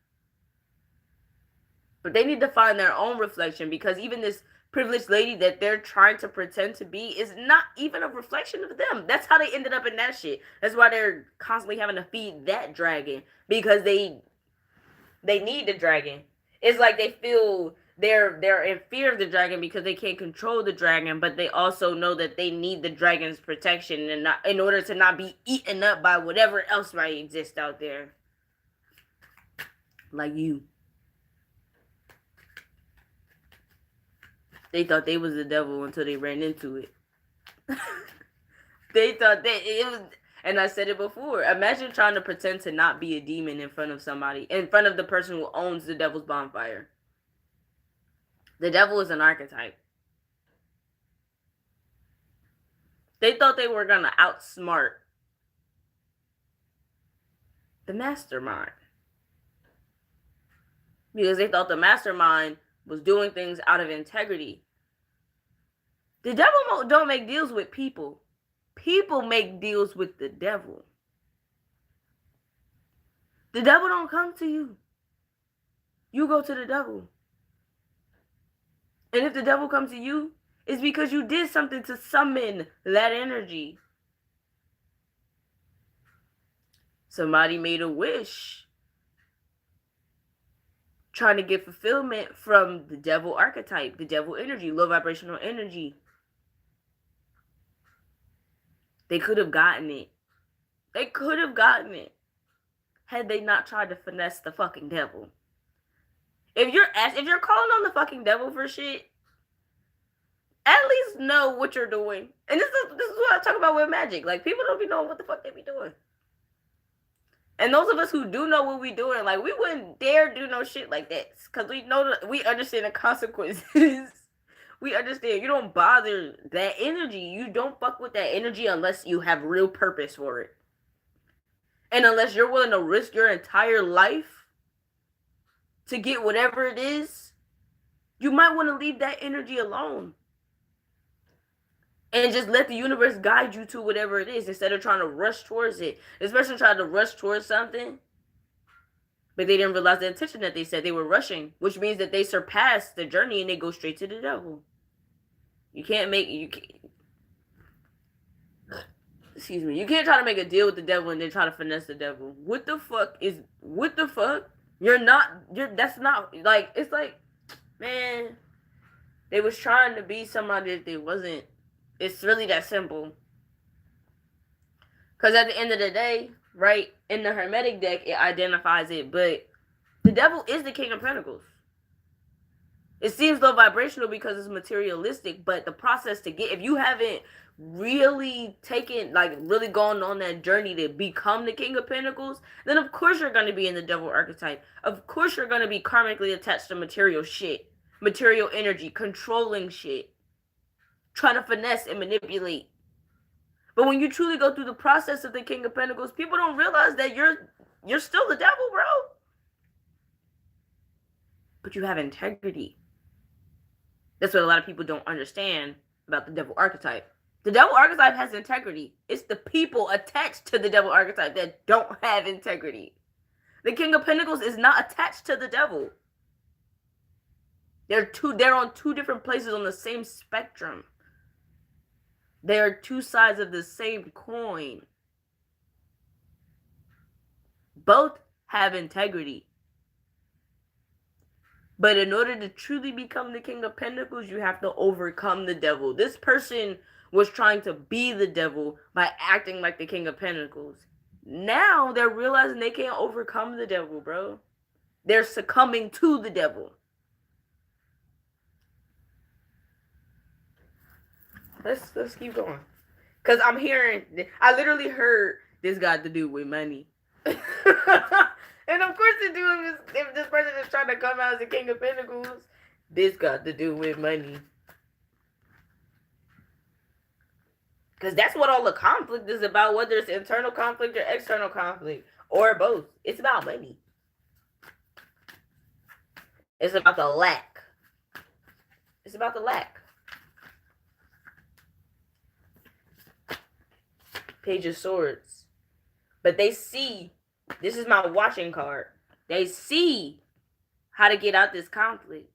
But they need to find their own reflection, because even this privileged lady that they're trying to pretend to be is not even a reflection of them. That's how they ended up in that shit. That's why they're constantly having to feed that dragon, because they need the dragon. It's like they feel they're in fear of the dragon because they can't control the dragon, but they also know that they need the dragon's protection and not in order to not be eaten up by whatever else might exist out there. Like you. They thought they was the devil until they ran into it. They thought that it was, and I said it before. Imagine trying to pretend to not be a demon in front of somebody, in front of the person who owns the devil's bonfire. The devil is an archetype. They thought they were going to outsmart the mastermind. Because they thought the mastermind was doing things out of integrity. The devil don't make deals with people. People make deals with the devil. The devil don't come to you. You go to the devil. And if the devil comes to you, it's because you did something to summon that energy. Somebody made a wish, trying to get fulfillment from the devil archetype, the devil energy, low vibrational energy. They could have gotten it. They could have gotten it had they not tried to finesse the fucking devil. If you're calling on the fucking devil for shit, at least know what you're doing. And this is what I talk about with magic. Like, people don't be knowing what the fuck they be doing. And those of us who do know what we doing, like, we wouldn't dare do no shit like that, because we know that we understand the consequences. We understand you don't bother that energy. You don't fuck with that energy unless you have real purpose for it. And unless you're willing to risk your entire life to get whatever it is, you might want to leave that energy alone. And just let the universe guide you to whatever it is instead of trying to rush towards it. Especially trying to rush towards something, but they didn't realize the intention that they said they were rushing, which means that they surpassed the journey and they go straight to the devil. You can't try to make a deal with the devil and then try to finesse the devil. What the fuck? That's not, like, it's like, man, they was trying to be somebody that they wasn't. It's really that simple. Because at the end of the day, right, in the Hermetic deck, it identifies it, but the devil is the King of Pentacles. It seems low vibrational because it's materialistic, but the process to get, if you haven't really taken, like, really gone on that journey to become the King of Pentacles, then of course you're going to be in the devil archetype. Of course you're going to be karmically attached to material shit, material energy, controlling shit, trying to finesse and manipulate. But when you truly go through the process of the King of Pentacles, people don't realize that you're still the devil, bro. But you have integrity. That's what a lot of people don't understand about the devil archetype. The devil archetype has integrity. It's the people attached to the devil archetype that don't have integrity. The King of Pentacles is not attached to the devil. They're on two different places on the same spectrum. They are two sides of the same coin. Both have integrity. But in order to truly become the King of Pentacles, you have to overcome the devil. This person was trying to be the devil by acting like the King of Pentacles. Now they're realizing they can't overcome the devil, bro. They're succumbing to the devil. Let's keep going. Because I literally heard this got to do with money. And of course if this person is trying to come out as the King of Pentacles, this got to do with money. Because that's what all the conflict is about, whether it's internal conflict or external conflict, or both. It's about money. It's about the lack. It's about the lack. Page of Swords. But they see, this is my watching card. They see how to get out this conflict.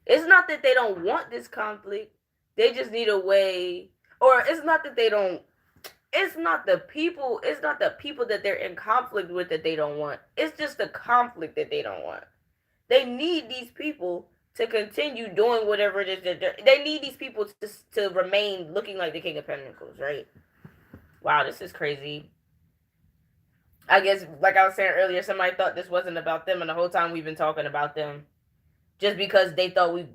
It's not that they don't want this conflict. They just need a way, or it's not that they don't, it's not the people that they're in conflict with that they don't want. It's just the conflict that they don't want. They need these people to continue doing whatever it is that they need these people to remain looking like the King of Pentacles, right? Wow, this is crazy. I guess, like I was saying earlier, somebody thought this wasn't about them, and the whole time we've been talking about them. Just because they thought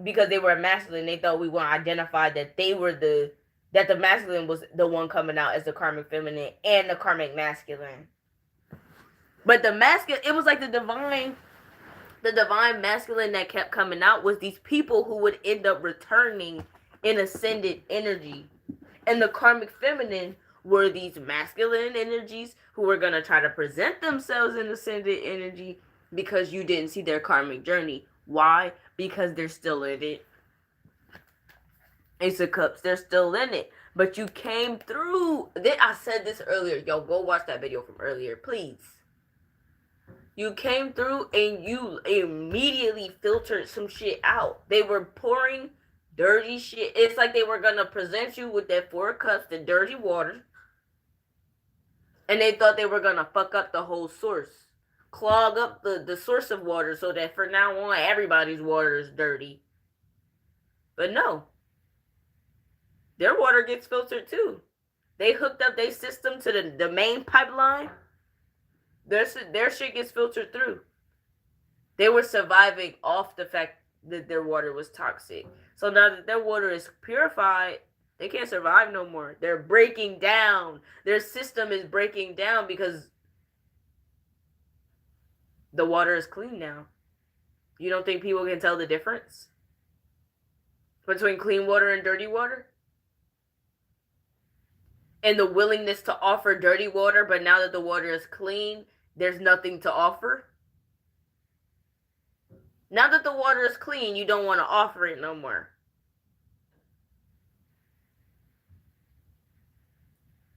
because they were masculine, they thought we weren't identified that that the masculine was the one coming out as the karmic feminine and the karmic masculine. But the masculine, it was like the divine masculine that kept coming out was these people who would end up returning in ascended energy. And the karmic feminine were these masculine energies who were going to try to present themselves in ascended energy because you didn't see their karmic journey. Why? Because they're still in it. Ace of Cups, they're still in it. But you came through. I said this earlier. Yo, go watch that video from earlier, please. You came through and you immediately filtered some shit out. They were pouring dirty shit. It's like they were going to present you with that 4 cups, the dirty water. And they thought they were going to fuck up the whole source. Clog up the source of water so that from now on, everybody's water is dirty. But no. Their water gets filtered too. They hooked up their system to the main pipeline. Their shit gets filtered through. They were surviving off the fact that their water was toxic. So now that their water is purified, they can't survive no more. They're breaking down. Their system is breaking down because the water is clean now. You don't think people can tell the difference between clean water and dirty water? And the willingness to offer dirty water, but now that the water is clean, there's nothing to offer. Now that the water is clean, you don't want to offer it no more.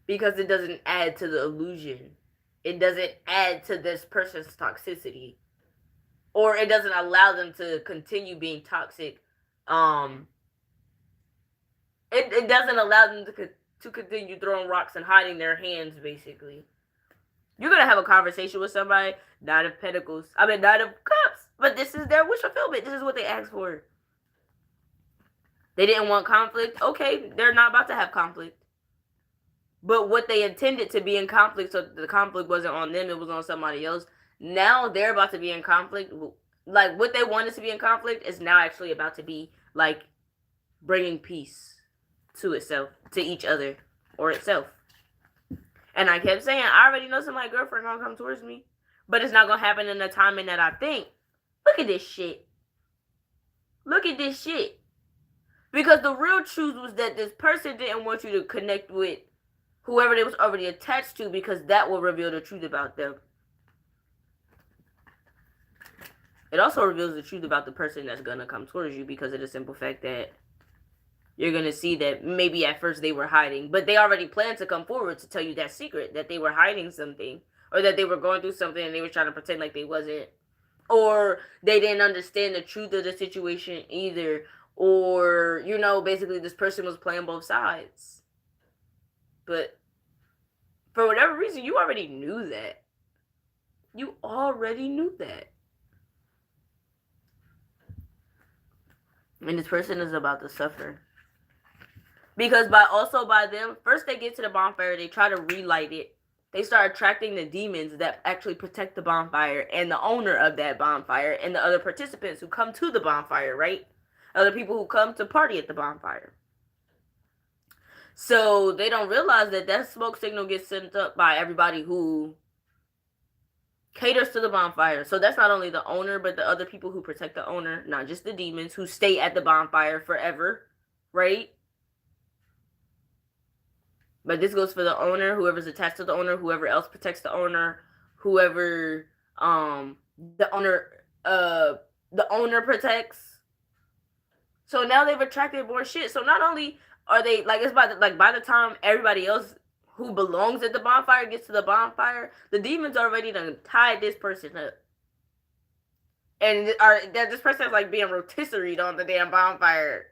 Because it doesn't add to the illusion. It doesn't add to this person's toxicity. Or it doesn't allow them to continue being toxic. It doesn't allow them to continue throwing rocks and hiding their hands, basically. You're going to have a conversation with somebody, Knight of Pentacles. Knight of Cups. But this is their wish fulfillment. This is what they asked for. They didn't want conflict. Okay, they're not about to have conflict. But what they intended to be in conflict, so the conflict wasn't on them, it was on somebody else. Now they're about to be in conflict. Like, what they wanted to be in conflict is now actually about to be, like, bringing peace to itself, to each other, or itself. And I kept saying, I already know somebody's girlfriend gonna come towards me. But it's not gonna happen in the timing that I think. Look at this shit. Look at this shit. Because the real truth was that this person didn't want you to connect with whoever they was already attached to, because that will reveal the truth about them. It also reveals the truth about the person that's gonna come towards you, because of the simple fact that you're going to see that maybe at first they were hiding, but they already planned to come forward to tell you that secret, that they were hiding something, or that they were going through something and they were trying to pretend like they wasn't. or they didn't understand the truth of the situation either, or, you know, basically this person was playing both sides. But for whatever reason, you already knew that. You already knew that. And this person is about to suffer. Because by them, first they get to the bonfire, they try to relight it. They start attracting the demons that actually protect the bonfire and the owner of that bonfire and the other participants who come to the bonfire, right? Other people who come to party at the bonfire. So they don't realize that that smoke signal gets sent up by everybody who caters to the bonfire. So that's not only the owner, but the other people who protect the owner, not just the demons who stay at the bonfire forever, right? But this goes for the owner, whoever's attached to the owner, whoever else protects the owner, whoever the owner protects. So now they've attracted more shit. So not only are they like, it's by the time everybody else who belongs at the bonfire gets to the bonfire, the demons already done tied this person up. And this person is like being rotisserie on the damn bonfire.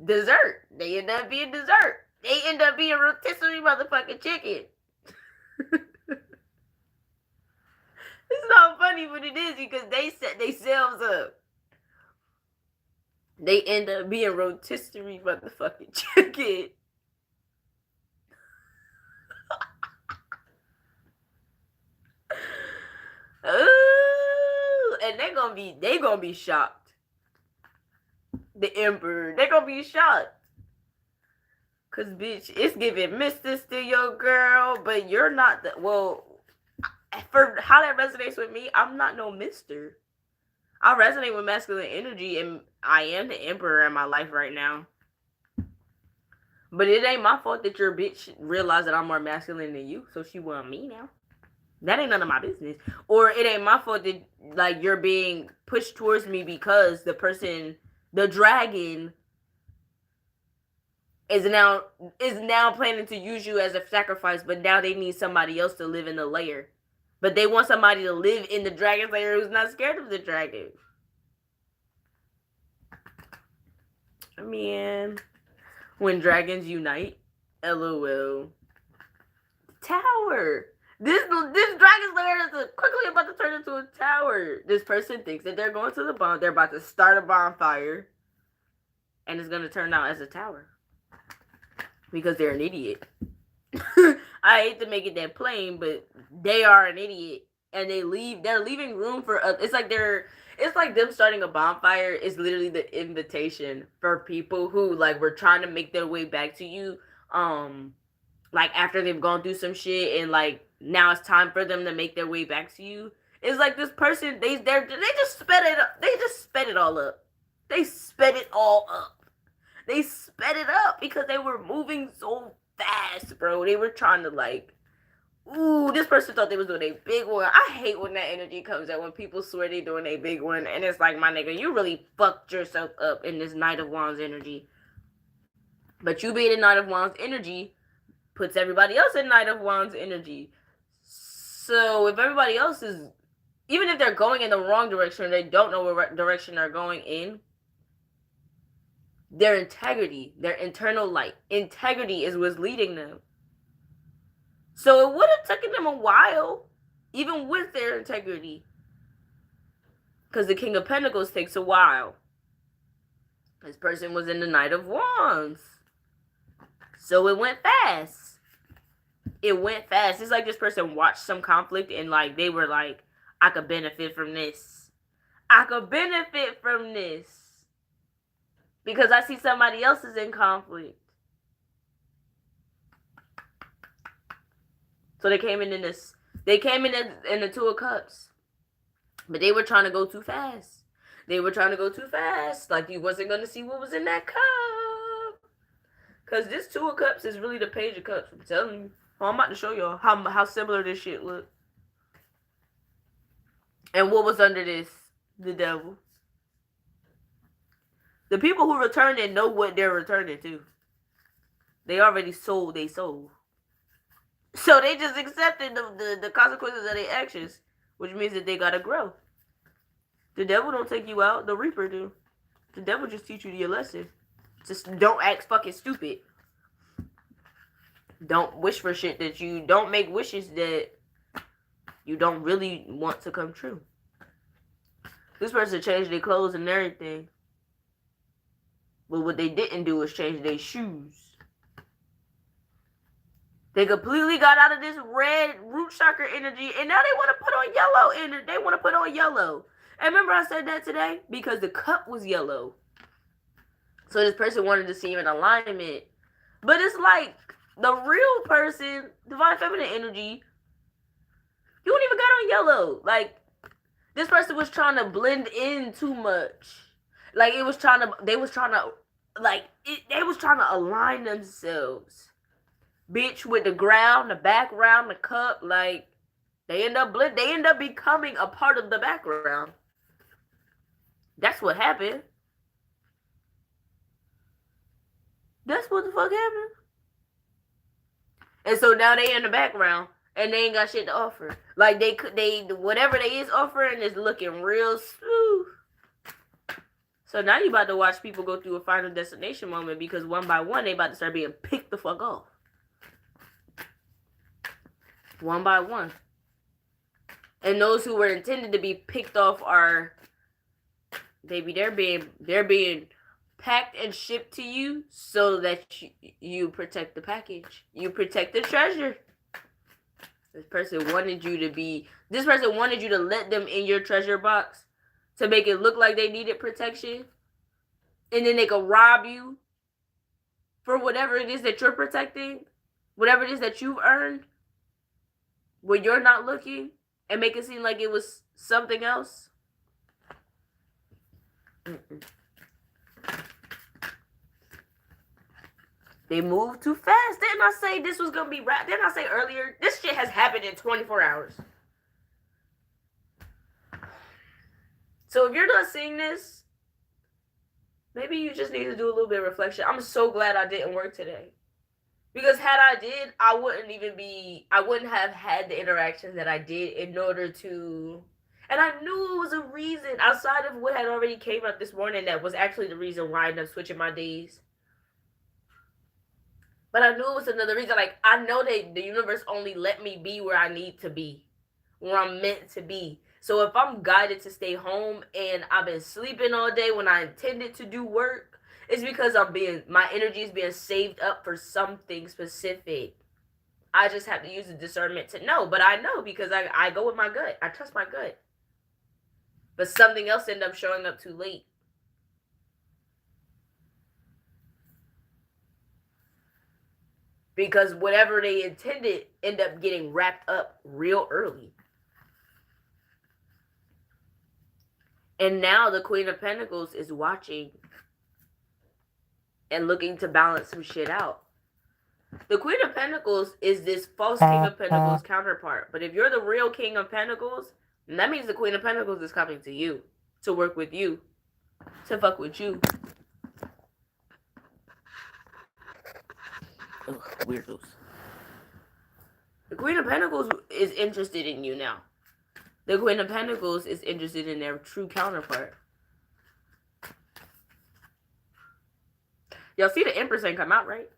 Dessert. They end up being dessert. They end up being rotisserie motherfucking chicken. It's not funny, but it is, because they set themselves up. They end up being rotisserie motherfucking chicken. Ooh, and they gonna be shocked. The Emperor, they gonna be shocked. Cause bitch, it's giving Mister still your girl, but you're not the, well, for how that resonates with me, I'm not no Mister. I resonate with masculine energy, and I am the Emperor in my life right now. But it ain't my fault that your bitch realized that I'm more masculine than you, so she want me now. That ain't none of my business. Or it ain't my fault that, like, you're being pushed towards me because the person, the dragon, is now planning to use you as a sacrifice, but now they need somebody else to live in the lair. But they want somebody to live in the dragon's lair who's not scared of the dragon. I mean, when dragons unite, LOL. Tower. This dragon's lair is quickly about to turn into a tower. This person thinks that they're going to the they're about to start a bonfire, and it's going to turn out as a tower. Because they're an idiot. I hate to make it that plain, but they are an idiot, and they're leaving room for it's like them starting a bonfire is literally the invitation for people who, like, were trying to make their way back to you, like, after they've gone through some shit, and, like, now it's time for them to make their way back to you. It's like this person, they just sped it up. They just sped it all up. They sped it all up. They sped it up because they were moving so fast, bro. They were trying to, like, ooh, this person thought they was doing a big one. I hate when that energy comes out, when people swear they doing a big one, and it's like, my nigga, you really fucked yourself up in this Knight of Wands energy. But you being a Knight of Wands energy puts everybody else in Knight of Wands energy. So if everybody else is, even if they're going in the wrong direction, they don't know what direction they're going in, their integrity, their internal light, integrity is what's leading them. So it would have taken them a while, even with their integrity. Because the King of Pentacles takes a while. This person was in the Knight of Wands. So it went fast. It went fast. It's like this person watched some conflict and, like, they were like, I could benefit from this. I could benefit from this. Because I see somebody else is in conflict. So they came in the Two of Cups. But they were trying to go too fast. Like, you wasn't going to see what was in that cup. Because this Two of Cups is really the Page of Cups. I'm telling you. Oh, I'm about to show y'all how similar this shit look. And what was under this? The Devil. The people who returned it know what they're returning to. They already sold their soul. So they just accepted the consequences of their actions, which means that they gotta grow. The devil don't take you out. The Reaper do. The devil just teach you your lesson. Just don't act fucking stupid. Don't wish for shit that you... Don't make wishes that you don't really want to come true. This person changed their clothes and everything. But what they didn't do was change their shoes. They completely got out of this red root chakra energy, and now they want to put on yellow energy. They want to put on yellow. And remember I said that today? Because the cup was yellow. So this person wanted to seem in alignment. But it's like the real person, divine feminine energy, you don't even got on yellow. Like, this person was trying to blend in too much. Like, they was trying to align themselves. Bitch, with the ground, the background, the cup, like, they end up becoming a part of the background. That's what happened. That's what the fuck happened. And so now they in the background and they ain't got shit to offer. Like they whatever they is offering is looking real smooth. So now you about to watch people go through a final destination moment because one by one they about to start being picked the fuck off. One by one. And those who were intended to be picked off are, baby, they're being packed and shipped to you so that you protect the package. You protect the treasure. This person wanted you to let them in your treasure box to make it look like they needed protection. And then they could rob you for whatever it is that you're protecting, whatever it is that you've earned, when you're not looking, and make it seem like it was something else. They moved too fast. Didn't I say this was going to be wrapped? Didn't I say earlier? This shit has happened in 24 hours. So if you're not seeing this, maybe you just need to do a little bit of reflection. I'm so glad I didn't work today. Because had I did, I wouldn't have had the interactions that I did in order to... And I knew it was a reason outside of what had already came up this morning that was actually the reason why I ended up switching my days. But I knew it was another reason. Like, I know that the universe only let me be where I need to be. Where I'm meant to be. So if I'm guided to stay home and I've been sleeping all day when I intended to do work, it's because my energy is being saved up for something specific. I just have to use the discernment to know. But I know because I go with my gut. I trust my gut. But something else ended up showing up too late. Because whatever they intended ended up getting wrapped up real early. And now the Queen of Pentacles is watching and looking to balance some shit out. The Queen of Pentacles is this false King of Pentacles counterpart. But if you're the real King of Pentacles, that means the Queen of Pentacles is coming to you. To work with you. To fuck with you. Ugh, weirdos. The Queen of Pentacles is interested in you now. The Queen of Pentacles is interested in their true counterpart. Y'all see the Empress ain't come out, right?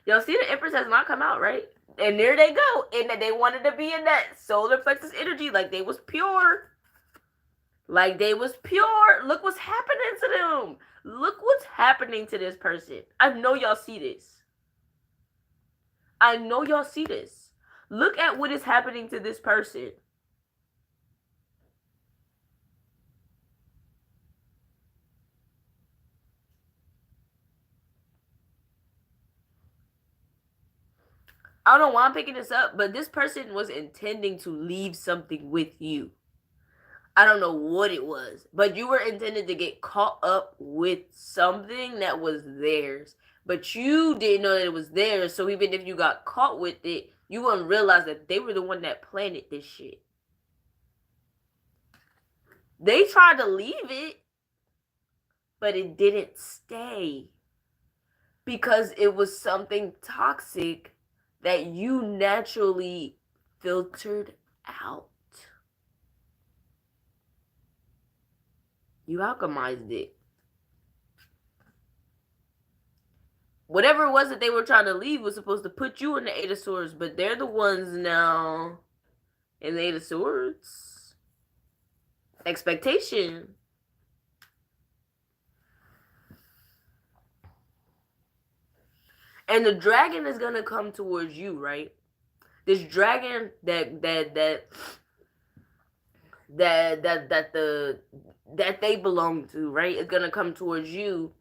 Y'all see the Empress has not come out, right? And there they go. And that they wanted to be in that solar plexus energy like they was pure. Like they was pure. Look what's happening to them. Look what's happening to this person. I know y'all see this. I know y'all see this. Look at what is happening to this person. I don't know why I'm picking this up, but this person was intending to leave something with you. I don't know what it was, but you were intended to get caught up with something that was theirs. But you didn't know that it was theirs, so even if you got caught with it, you wouldn't realize that they were the one that planted this shit. They tried to leave it, but it didn't stay. Because it was something toxic that you naturally filtered out. You alchemized it. Whatever it was that they were trying to leave was supposed to put you in the Eight of Swords, but they're the ones now in the Eight of Swords. Expectation. And the dragon is gonna come towards you, right? This dragon that they belong to, right, is gonna come towards you.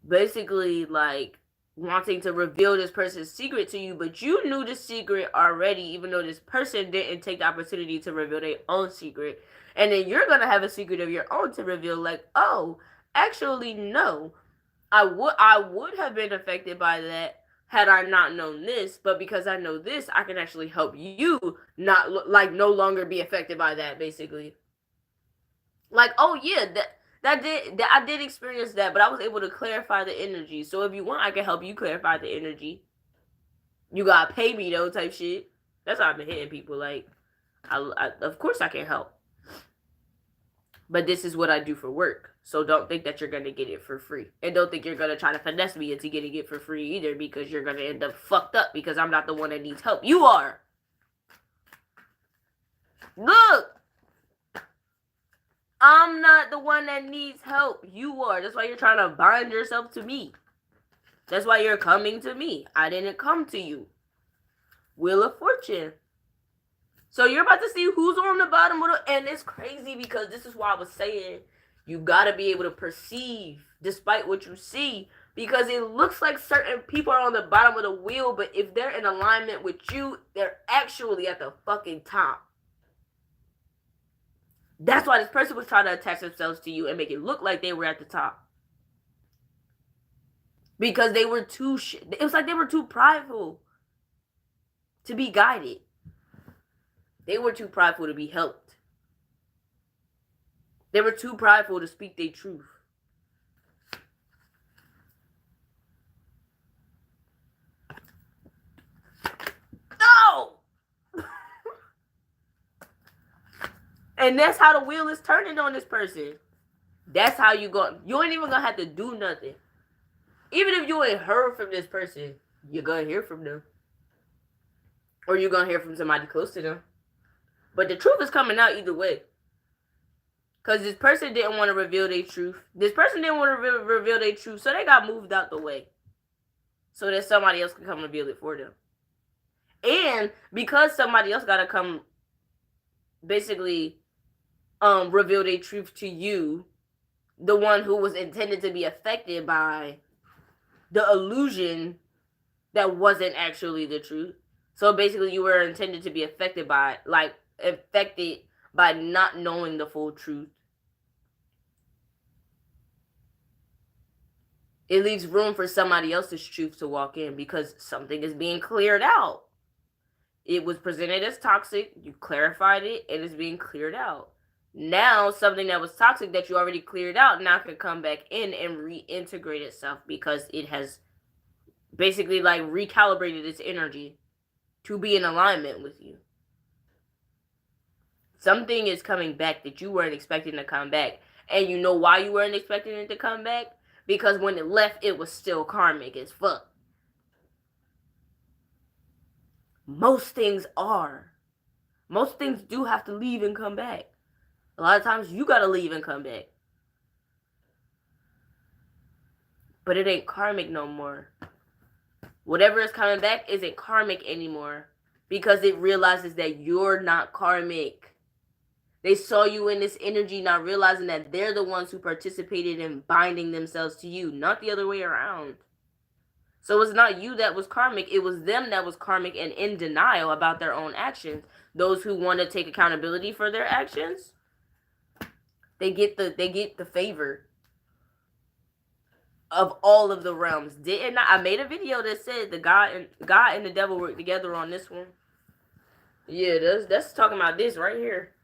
Basically, like, wanting to reveal this person's secret to you, but you knew the secret already, even though this person didn't take the opportunity to reveal their own secret. And then you're gonna have a secret of your own to reveal, like, oh, actually, no. I would have been affected by that had I not known this, but because I know this, I can actually help you not, like, no longer be affected by that, basically. Like, oh yeah, I did experience that, but I was able to clarify the energy. So if you want, I can help you clarify the energy. You gotta pay me though, type shit. That's how I've been hitting people. Like, I of course I can help, but this is what I do for work. So don't think that you're gonna get it for free, and don't think you're gonna try to finesse me into getting it for free either, because you're gonna end up fucked up because I'm not the one that needs help. You are. Look. I'm not the one that needs help. You are. That's why you're trying to bind yourself to me. That's why you're coming to me. I didn't come to you. Wheel of Fortune. So you're about to see who's on the bottom of the... And it's crazy because this is why I was saying you got to be able to perceive despite what you see. Because it looks like certain people are on the bottom of the wheel, but if they're in alignment with you, they're actually at the fucking top. That's why this person was trying to attach themselves to you and make it look like they were at the top. Because they were too... It was like they were too prideful to be guided. They were too prideful to be helped. They were too prideful to speak their truth. No! And that's how the wheel is turning on this person. That's how you go. You ain't even gonna have to do nothing. Even if you ain't heard from this person, you're gonna hear from them. Or you're gonna hear from somebody close to them. But the truth is coming out either way. Because this person didn't want to reveal their truth. This person didn't want to reveal their truth, so they got moved out the way. So that somebody else can come reveal it for them. And because somebody else got to come basically reveal their truth to you, the one who was intended to be affected by the illusion that wasn't actually the truth. So basically you were intended to be affected by, like, affected by not knowing the full truth. It leaves room for somebody else's truth to walk in because something is being cleared out. It was presented as toxic, you clarified it, and it's being cleared out. Now, something that was toxic that you already cleared out now can come back in and reintegrate itself because it has basically, like, recalibrated its energy to be in alignment with you. Something is coming back that you weren't expecting to come back. And you know why you weren't expecting it to come back? Because when it left, it was still karmic as fuck. Most things are. Most things do have to leave and come back. A lot of times you gotta leave and come back. But it ain't karmic no more. Whatever is coming back isn't karmic anymore. Because it realizes that you're not karmic. They saw you in this energy, not realizing that they're the ones who participated in binding themselves to you, not the other way around. So it's not you that was karmic, it was them that was karmic and in denial about their own actions. Those who want to take accountability for their actions, they get the favor of all of the realms. Didn't I made a video that said the God and the devil work together on this one. Yeah, that's talking about this right here.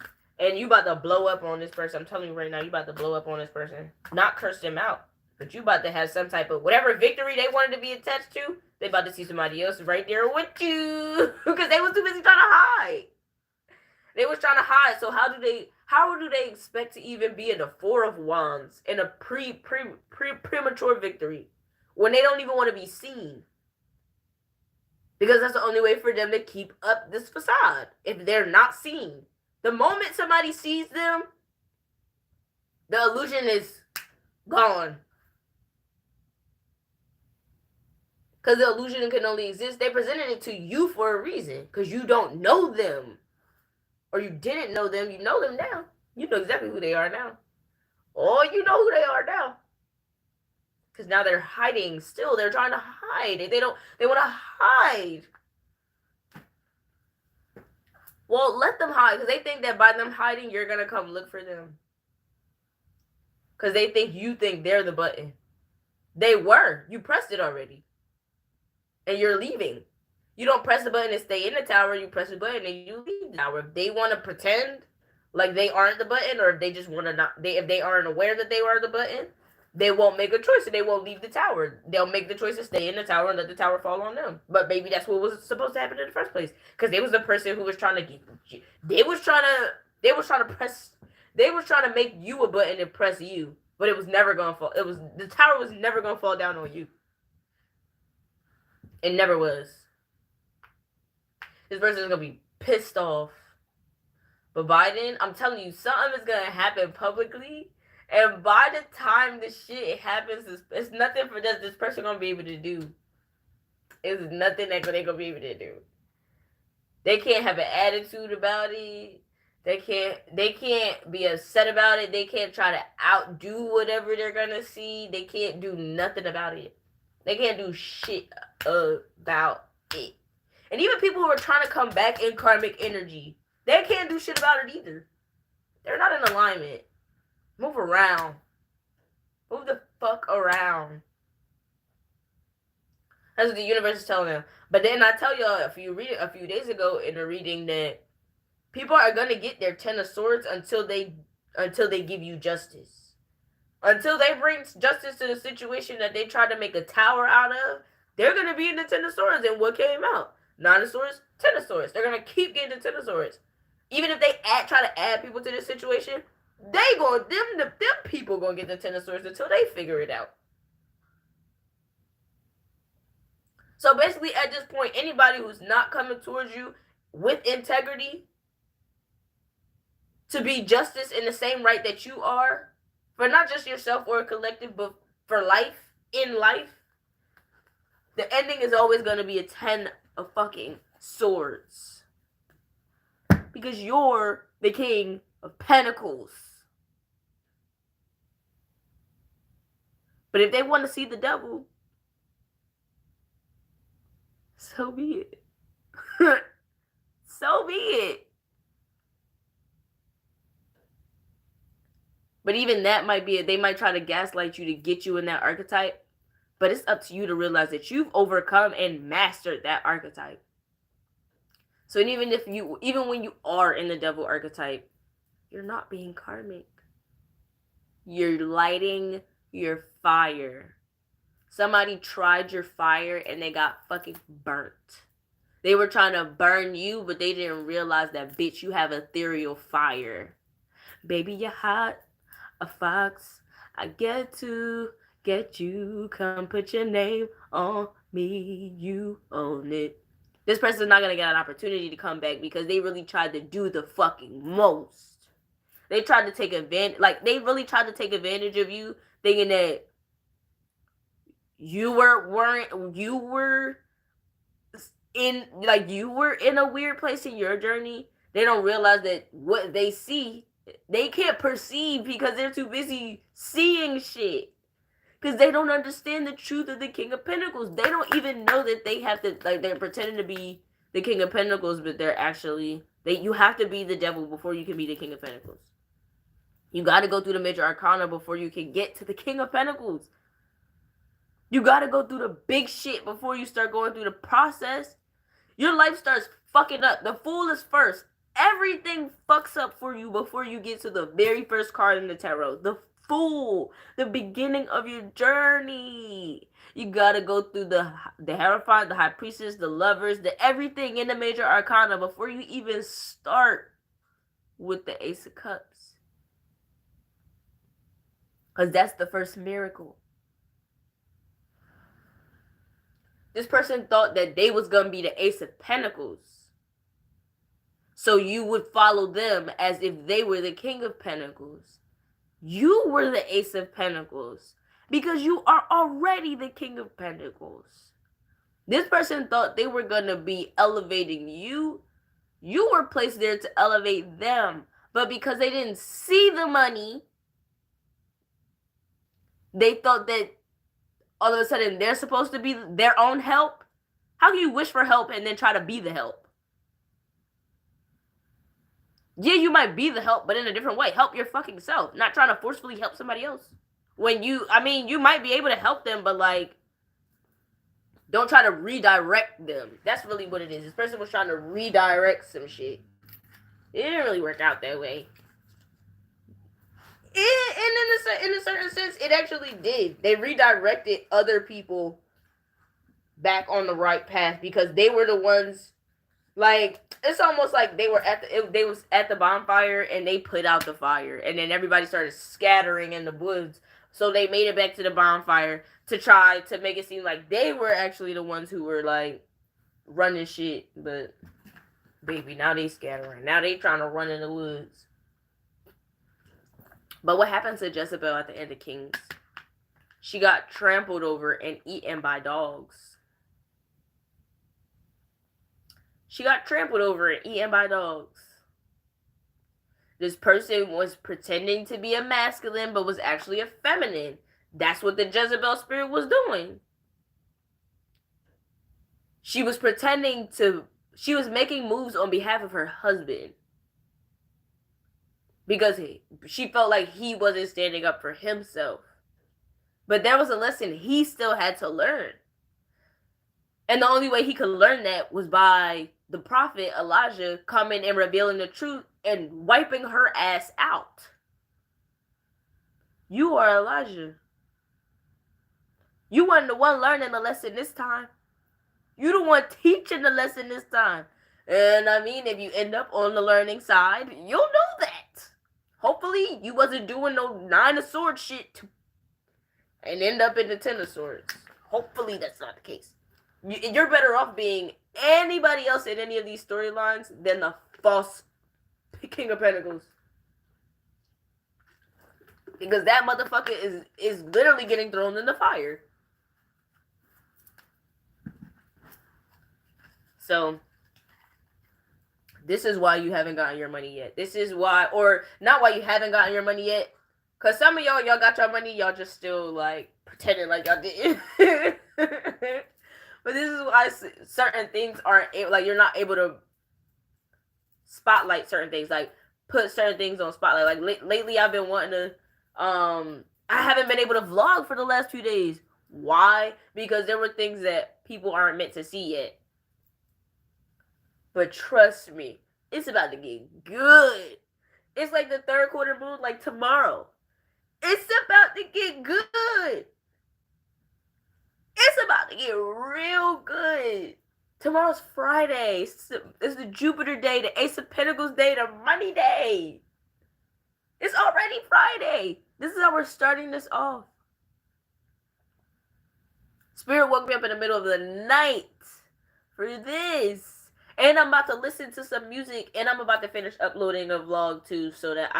And you about to blow up on this person. I'm telling you right now, you about to blow up on this person. Not curse them out. But you about to have some type of whatever victory they wanted to be attached to. They about to see somebody else right there with you. Because they was too busy trying to hide. They was trying to hide. So how do they expect to even be in the Four of Wands in a premature victory when they don't even want to be seen? Because that's the only way for them to keep up this facade. If they're not seen, the moment somebody sees them, the illusion is gone. Because the illusion can only exist. They presented it to you for a reason. Because you don't know them. Or you didn't know them. You know them now. You know exactly who they are now. Oh, you know who they are now. Because now they're hiding still. They're trying to hide. They want to hide. Well, let them hide. Because they think that by them hiding, you're going to come look for them. Because they think you think they're the button. They were. You pressed it already. And you're leaving. You don't press the button and stay in the tower. You press the button and you leave the tower. If they want to pretend like they aren't the button, or if they just want to not, if they aren't aware that they are the button, they won't make a choice and they won't leave the tower. They'll make the choice to stay in the tower and let the tower fall on them. But maybe that's what was supposed to happen in the first place. Because they was the person who was trying to get, they was trying to make you a button and press you. But it was never going to fall. The tower was never going to fall down on you. It never was. This person is going to be pissed off. But Biden, I'm telling you, something is going to happen publicly. And by the time this shit happens, it's nothing for this person going to be able to do. It's nothing that they're going to be able to do. They can't have an attitude about it. They can't be upset about it. They can't try to outdo whatever they're going to see. They can't do nothing about it. They can't do shit about it. And even people who are trying to come back in karmic energy, they can't do shit about it either. They're not in alignment. Move around. Move the fuck around. That's what the universe is telling them. But then I tell y'all a few days ago in a reading that people are gonna get their Ten of Swords until they give you justice. Until they bring justice to the situation that they tried to make a tower out of, they're gonna be in the Ten of Swords. And what came out? Nine of Swords, Ten of Swords. They're gonna keep getting the Ten of Swords. Even if they try to add people to this situation, them people gonna get the Ten of Swords until they figure it out. So basically, at this point, anybody who's not coming towards you with integrity to be justice in the same right that you are, for not just yourself or a collective, but for life, in life, the ending is always going to be a 10 of fucking swords. Because you're the King of Pentacles. But if they want to see the devil, so be it. So be it. But even that might be it. They might try to gaslight you to get you in that archetype. But it's up to you to realize that you've overcome and mastered that archetype. So even when you are in the devil archetype, you're not being karmic. You're lighting your fire. Somebody tried your fire and they got fucking burnt. They were trying to burn you, but they didn't realize that, bitch, you have ethereal fire. Baby, you're hot, a fox. I get to get you. Come put your name on me. You own it. This person's not going to get an opportunity to come back because they really tried to do the fucking most. They tried to take advantage, they really tried to take advantage of you, thinking that you were in a weird place in your journey. They don't realize that what they see, they can't perceive because they're too busy seeing shit. Because they don't understand the truth of the King of Pentacles. They don't even know that they have to, they're pretending to be the King of Pentacles, but they're actually, you have to be the devil before you can be the King of Pentacles. You got to go through the major arcana before you can get to the King of Pentacles. You got to go through the big shit before you start going through the process. Your life starts fucking up. The Fool is first. Everything fucks up for you before you get to the very first card in the tarot. The Fool. The beginning of your journey. You got to go through the Hierophant, the High Priestess, the Lovers, the everything in the major arcana before you even start. with the Ace of Cups. Because that's the first miracle. This person thought that they was going to be the Ace of Pentacles. So you would follow them as if they were the King of Pentacles. You were the Ace of Pentacles because you are already the King of Pentacles. This person thought they were going to be elevating you. You were placed there to elevate them. But because they didn't see the money, they thought that all of a sudden they're supposed to be their own help. How can you wish for help and then try to be the help? Yeah, you might be the help, but in a different way. Help your fucking self. Not trying to forcefully help somebody else. When you might be able to help them, but like, don't try to redirect them. That's really what it is. This person was trying to redirect some shit. It didn't really work out that way. And in a certain sense, it actually did. They redirected other people back on the right path because they were the ones. Like, it's almost like they was at the bonfire and they put out the fire, and then everybody started scattering in the woods. So they made it back to the bonfire to try to make it seem like they were actually the ones who were like running shit. But baby, now they scattering. Now they trying to run in the woods. But what happened to Jezebel at the end of Kings? She got trampled over and eaten by dogs. She got trampled over and eaten by dogs. This person was pretending to be a masculine, but was actually a feminine. That's what the Jezebel spirit was doing. She was she was making moves on behalf of her husband. Because she felt like he wasn't standing up for himself. But there was a lesson he still had to learn. And the only way he could learn that was by the prophet Elijah coming and revealing the truth and wiping her ass out. You are Elijah. You weren't the one learning the lesson this time. You the one teaching the lesson this time. And I mean, if you end up on the learning side, you'll know that. Hopefully, you wasn't doing no 9 of Swords shit and end up in the 10 of Swords. Hopefully, that's not the case. You're better off being anybody else in any of these storylines than the false King of Pentacles. Because that motherfucker is literally getting thrown in the fire. So, this is why you haven't gotten your money yet. This is why, or not why you haven't gotten your money yet. Because some of y'all got your money, y'all just still, like, pretending like y'all didn't. But this is why certain things aren't, like, you're not able to spotlight certain things. Like, put certain things on spotlight. Like, lately I've been wanting to, I haven't been able to vlog for the last 2 days. Why? Because there were things that people aren't meant to see yet. But trust me, it's about to get good. It's like the third quarter moon, like tomorrow. It's about to get good. It's about to get real good. Tomorrow's Friday. It's the Jupiter day, the Ace of Pentacles day, the money day. It's already Friday. This is how we're starting this off. Spirit woke me up in the middle of the night for this. And I'm about to listen to some music, and I'm about to finish uploading a vlog too, so that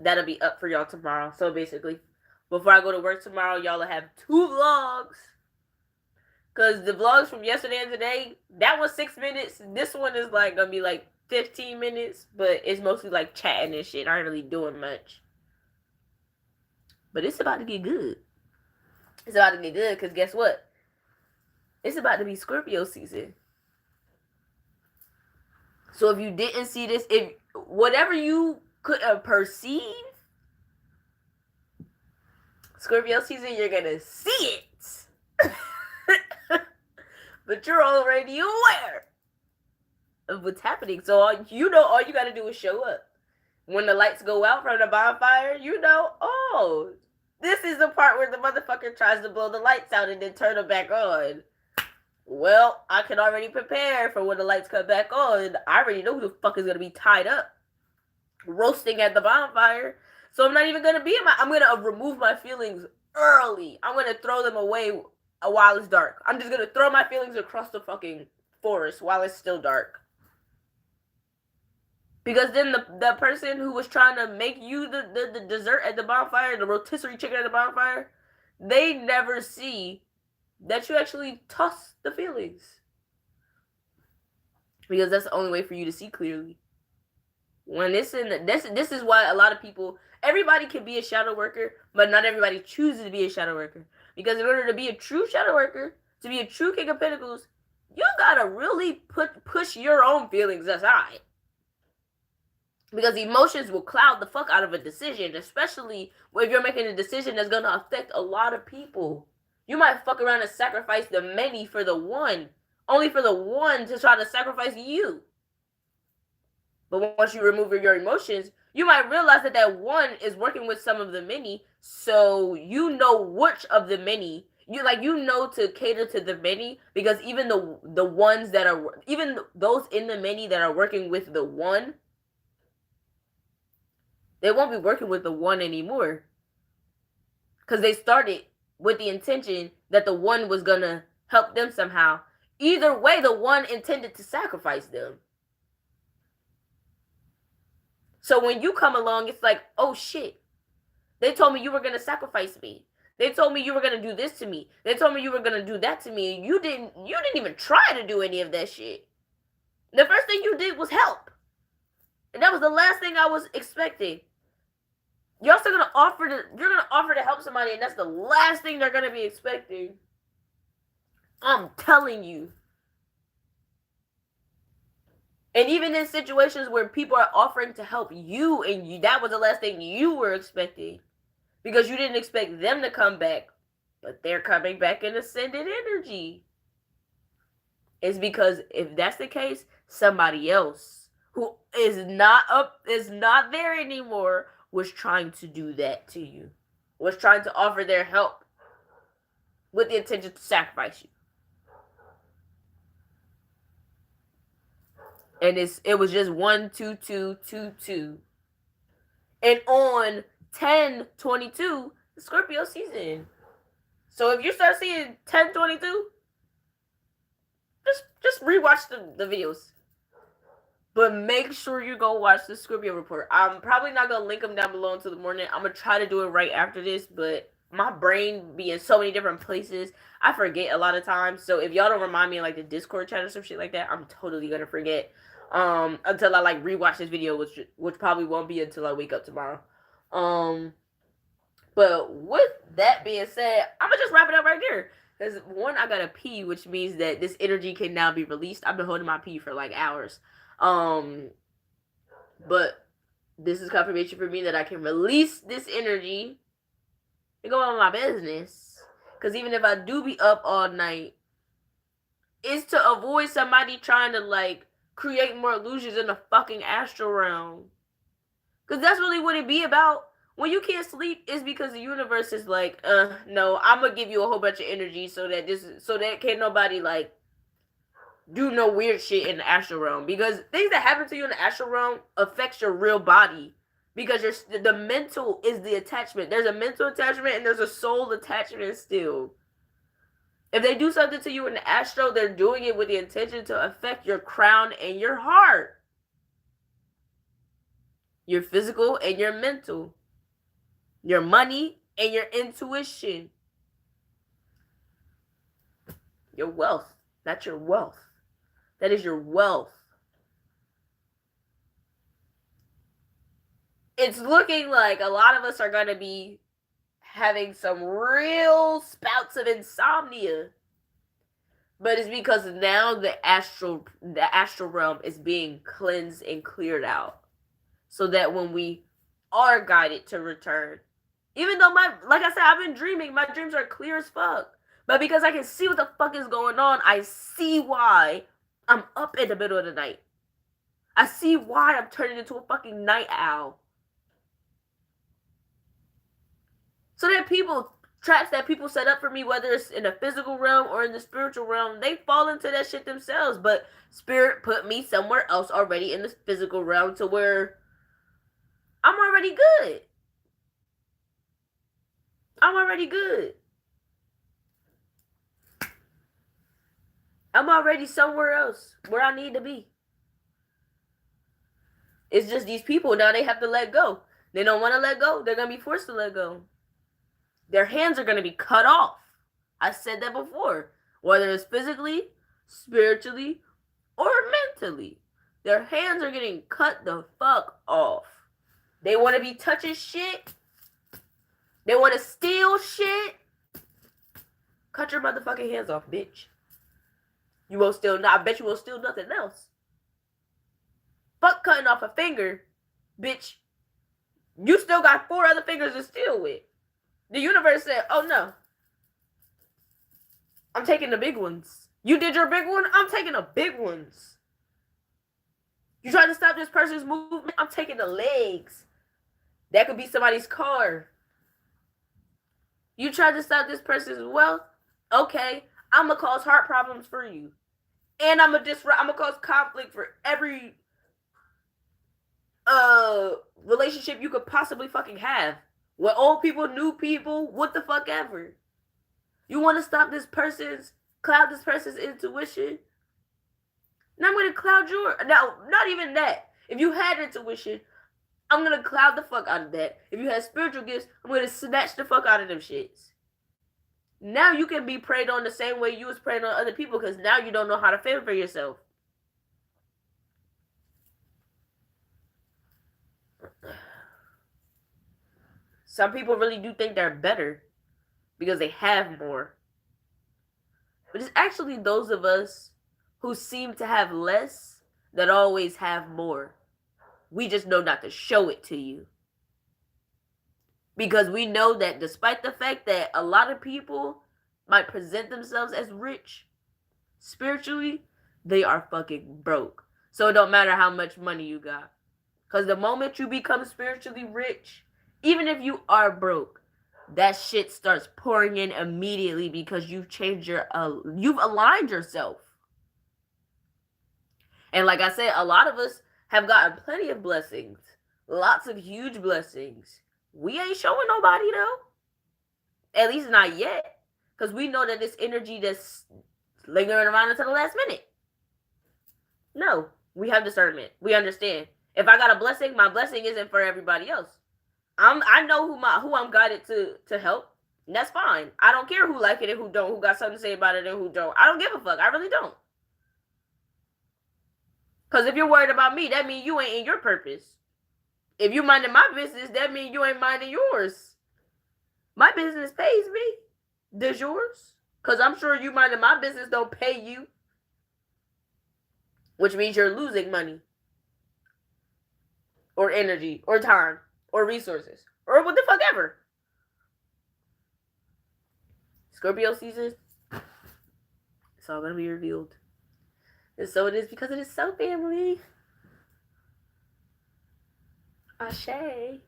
that'll be up for y'all tomorrow. So basically, before I go to work tomorrow, y'all will have 2 vlogs. Because the vlogs from yesterday and today, that was 6 minutes. This one is like gonna be like 15 minutes, but it's mostly like chatting and shit. I ain't really doing much. But it's about to get good. It's about to get good, because guess what? It's about to be Scorpio season. So if you didn't see this, if whatever you could perceive, Scorpio season, you're going to see it. But you're already aware of what's happening. So all you got to do is show up. When the lights go out from the bonfire, oh, this is the part where the motherfucker tries to blow the lights out and then turn them back on. Well, I can already prepare for when the lights come back on. I already know who the fuck is going to be tied up. roasting at the bonfire. So I'm not even gonna be in my. I'm gonna remove my feelings early. I'm gonna throw them away while it's dark. I'm just gonna throw my feelings across the fucking forest while it's still dark. Because then the person who was trying to make you the dessert at the bonfire, the rotisserie chicken at the bonfire, they never see that you actually toss the feelings. Because that's the only way for you to see clearly. When it's in the, this is why a lot of people, everybody can be a shadow worker, but not everybody chooses to be a shadow worker. Because in order to be a true shadow worker, to be a true King of Pentacles, you gotta really push your own feelings aside. Because emotions will cloud the fuck out of a decision, especially if you're making a decision that's gonna affect a lot of people. You might fuck around and sacrifice the many for the one, only for the one to try to sacrifice you. But once you remove your emotions, you might realize that that one is working with some of the many, so you know which of the many you know to cater to the many, because even the ones that are, even those in the many that are working with the one, they won't be working with the one anymore, because they started with the intention that the one was gonna help them somehow. Either way, the one intended to sacrifice them. So when you come along, it's like, oh shit, they told me you were gonna sacrifice me. They told me you were gonna do this to me. They told me you were gonna do that to me. You didn't even try to do any of that shit. The first thing you did was help, and that was the last thing I was expecting. You're also gonna offer to help somebody, and that's the last thing they're gonna be expecting. I'm telling you. And even in situations where people are offering to help you, and that was the last thing you were expecting, because you didn't expect them to come back, but they're coming back in ascended energy. It's because if that's the case, somebody else who is not there anymore was trying to do that to you, was trying to offer their help with the intention to sacrifice you. And it was just 1 2 2 2 2. And on 10/22, the Scorpio season. So if you start seeing 10/22, just rewatch the videos. But make sure you go watch the Scorpio report. I'm probably not gonna link them down below until the morning. I'm gonna try to do it right after this, but my brain be in so many different places, I forget a lot of times. So if y'all don't remind me in like the Discord chat or some shit like that, I'm totally gonna forget. Until I like rewatch this video, which probably won't be until I wake up tomorrow. But with that being said, I'm gonna just wrap it up right there. Because one, I gotta pee, which means that this energy can now be released. I've been holding my pee for like hours. But this is confirmation for me that I can release this energy and go on my business. Because even if I do be up all night, it's to avoid somebody trying to like create more illusions in the fucking astral realm. Because that's really what it be about. When you can't sleep, it's because the universe is like, no, I'm gonna give you a whole bunch of energy so that can't nobody like do no weird shit in the astral realm. Because things that happen to you in the astral realm affects your real body. Because the mental is the attachment. There's a mental attachment and there's a soul attachment still. If they do something to you in the astral, they're doing it with the intention to affect your crown and your heart. Your physical and your mental. Your money and your intuition. Your wealth. That's your wealth. That is your wealth. It's looking like a lot of us are going to be having some real spouts of insomnia. But it's because now the astral realm is being cleansed and cleared out. So that when we are guided to return, even though like I said, I've been dreaming, my dreams are clear as fuck. But because I can see what the fuck is going on, I see why I'm up in the middle of the night. I see why I'm turning into a fucking night owl. So that traps that people set up for me, whether it's in the physical realm or in the spiritual realm, they fall into that shit themselves. But spirit put me somewhere else already in the physical realm to where already good. I'm already good. I'm already somewhere else where I need to be. It's just these people now, they have to let go. They don't want to let go. They're going to be forced to let go. Their hands are going to be cut off. I said that before. Whether it's physically, spiritually, or mentally. Their hands are getting cut the fuck off. They want to be touching shit. They want to steal shit. Cut your motherfucking hands off, bitch. You won't steal. I bet you won't steal nothing else. Fuck cutting off a finger, bitch. You still got 4 other fingers to steal with. The universe said, oh no. I'm taking the big ones. You did your big one? I'm taking the big ones. You trying to stop this person's movement? I'm taking the legs. That could be somebody's car. You tried to stop this person's wealth? Okay, I'm going to cause heart problems for you. And I'm going to cause conflict for every relationship you could possibly fucking have. With old people, new people, what the fuck ever. You want to stop cloud this person's intuition? Now I'm going to cloud your... Now, not even that. If you had intuition, I'm going to cloud the fuck out of that. If you had spiritual gifts, I'm going to snatch the fuck out of them shits. Now you can be preyed on the same way you was preying on other people because now you don't know how to fend for yourself. Some people really do think they're better because they have more. But it's actually those of us who seem to have less that always have more. We just know not to show it to you. Because we know that despite the fact that a lot of people might present themselves as rich, spiritually, they are fucking broke. So it don't matter how much money you got. Because the moment you become spiritually rich, even if you are broke, that shit starts pouring in immediately because you've aligned yourself. And like I said, a lot of us have gotten plenty of blessings. Lots of huge blessings. We ain't showing nobody though. At least not yet. Because we know that this energy that's lingering around until the last minute. No, we have discernment. We understand. If I got a blessing, my blessing isn't for everybody else. I know who I'm guided to help. And that's fine. I don't care who like it and who don't, who got something to say about it and who don't. I don't give a fuck. I really don't. Because if you're worried about me, that means you ain't in your purpose. If you minding my business, that means you ain't minding yours. My business pays me. Does yours? Because I'm sure you minding my business don't pay you. Which means you're losing money. Or energy. Or time. Or resources. Or what the fuck ever. Scorpio season. It's all going to be revealed. And so it is because it is so, family. Ashe.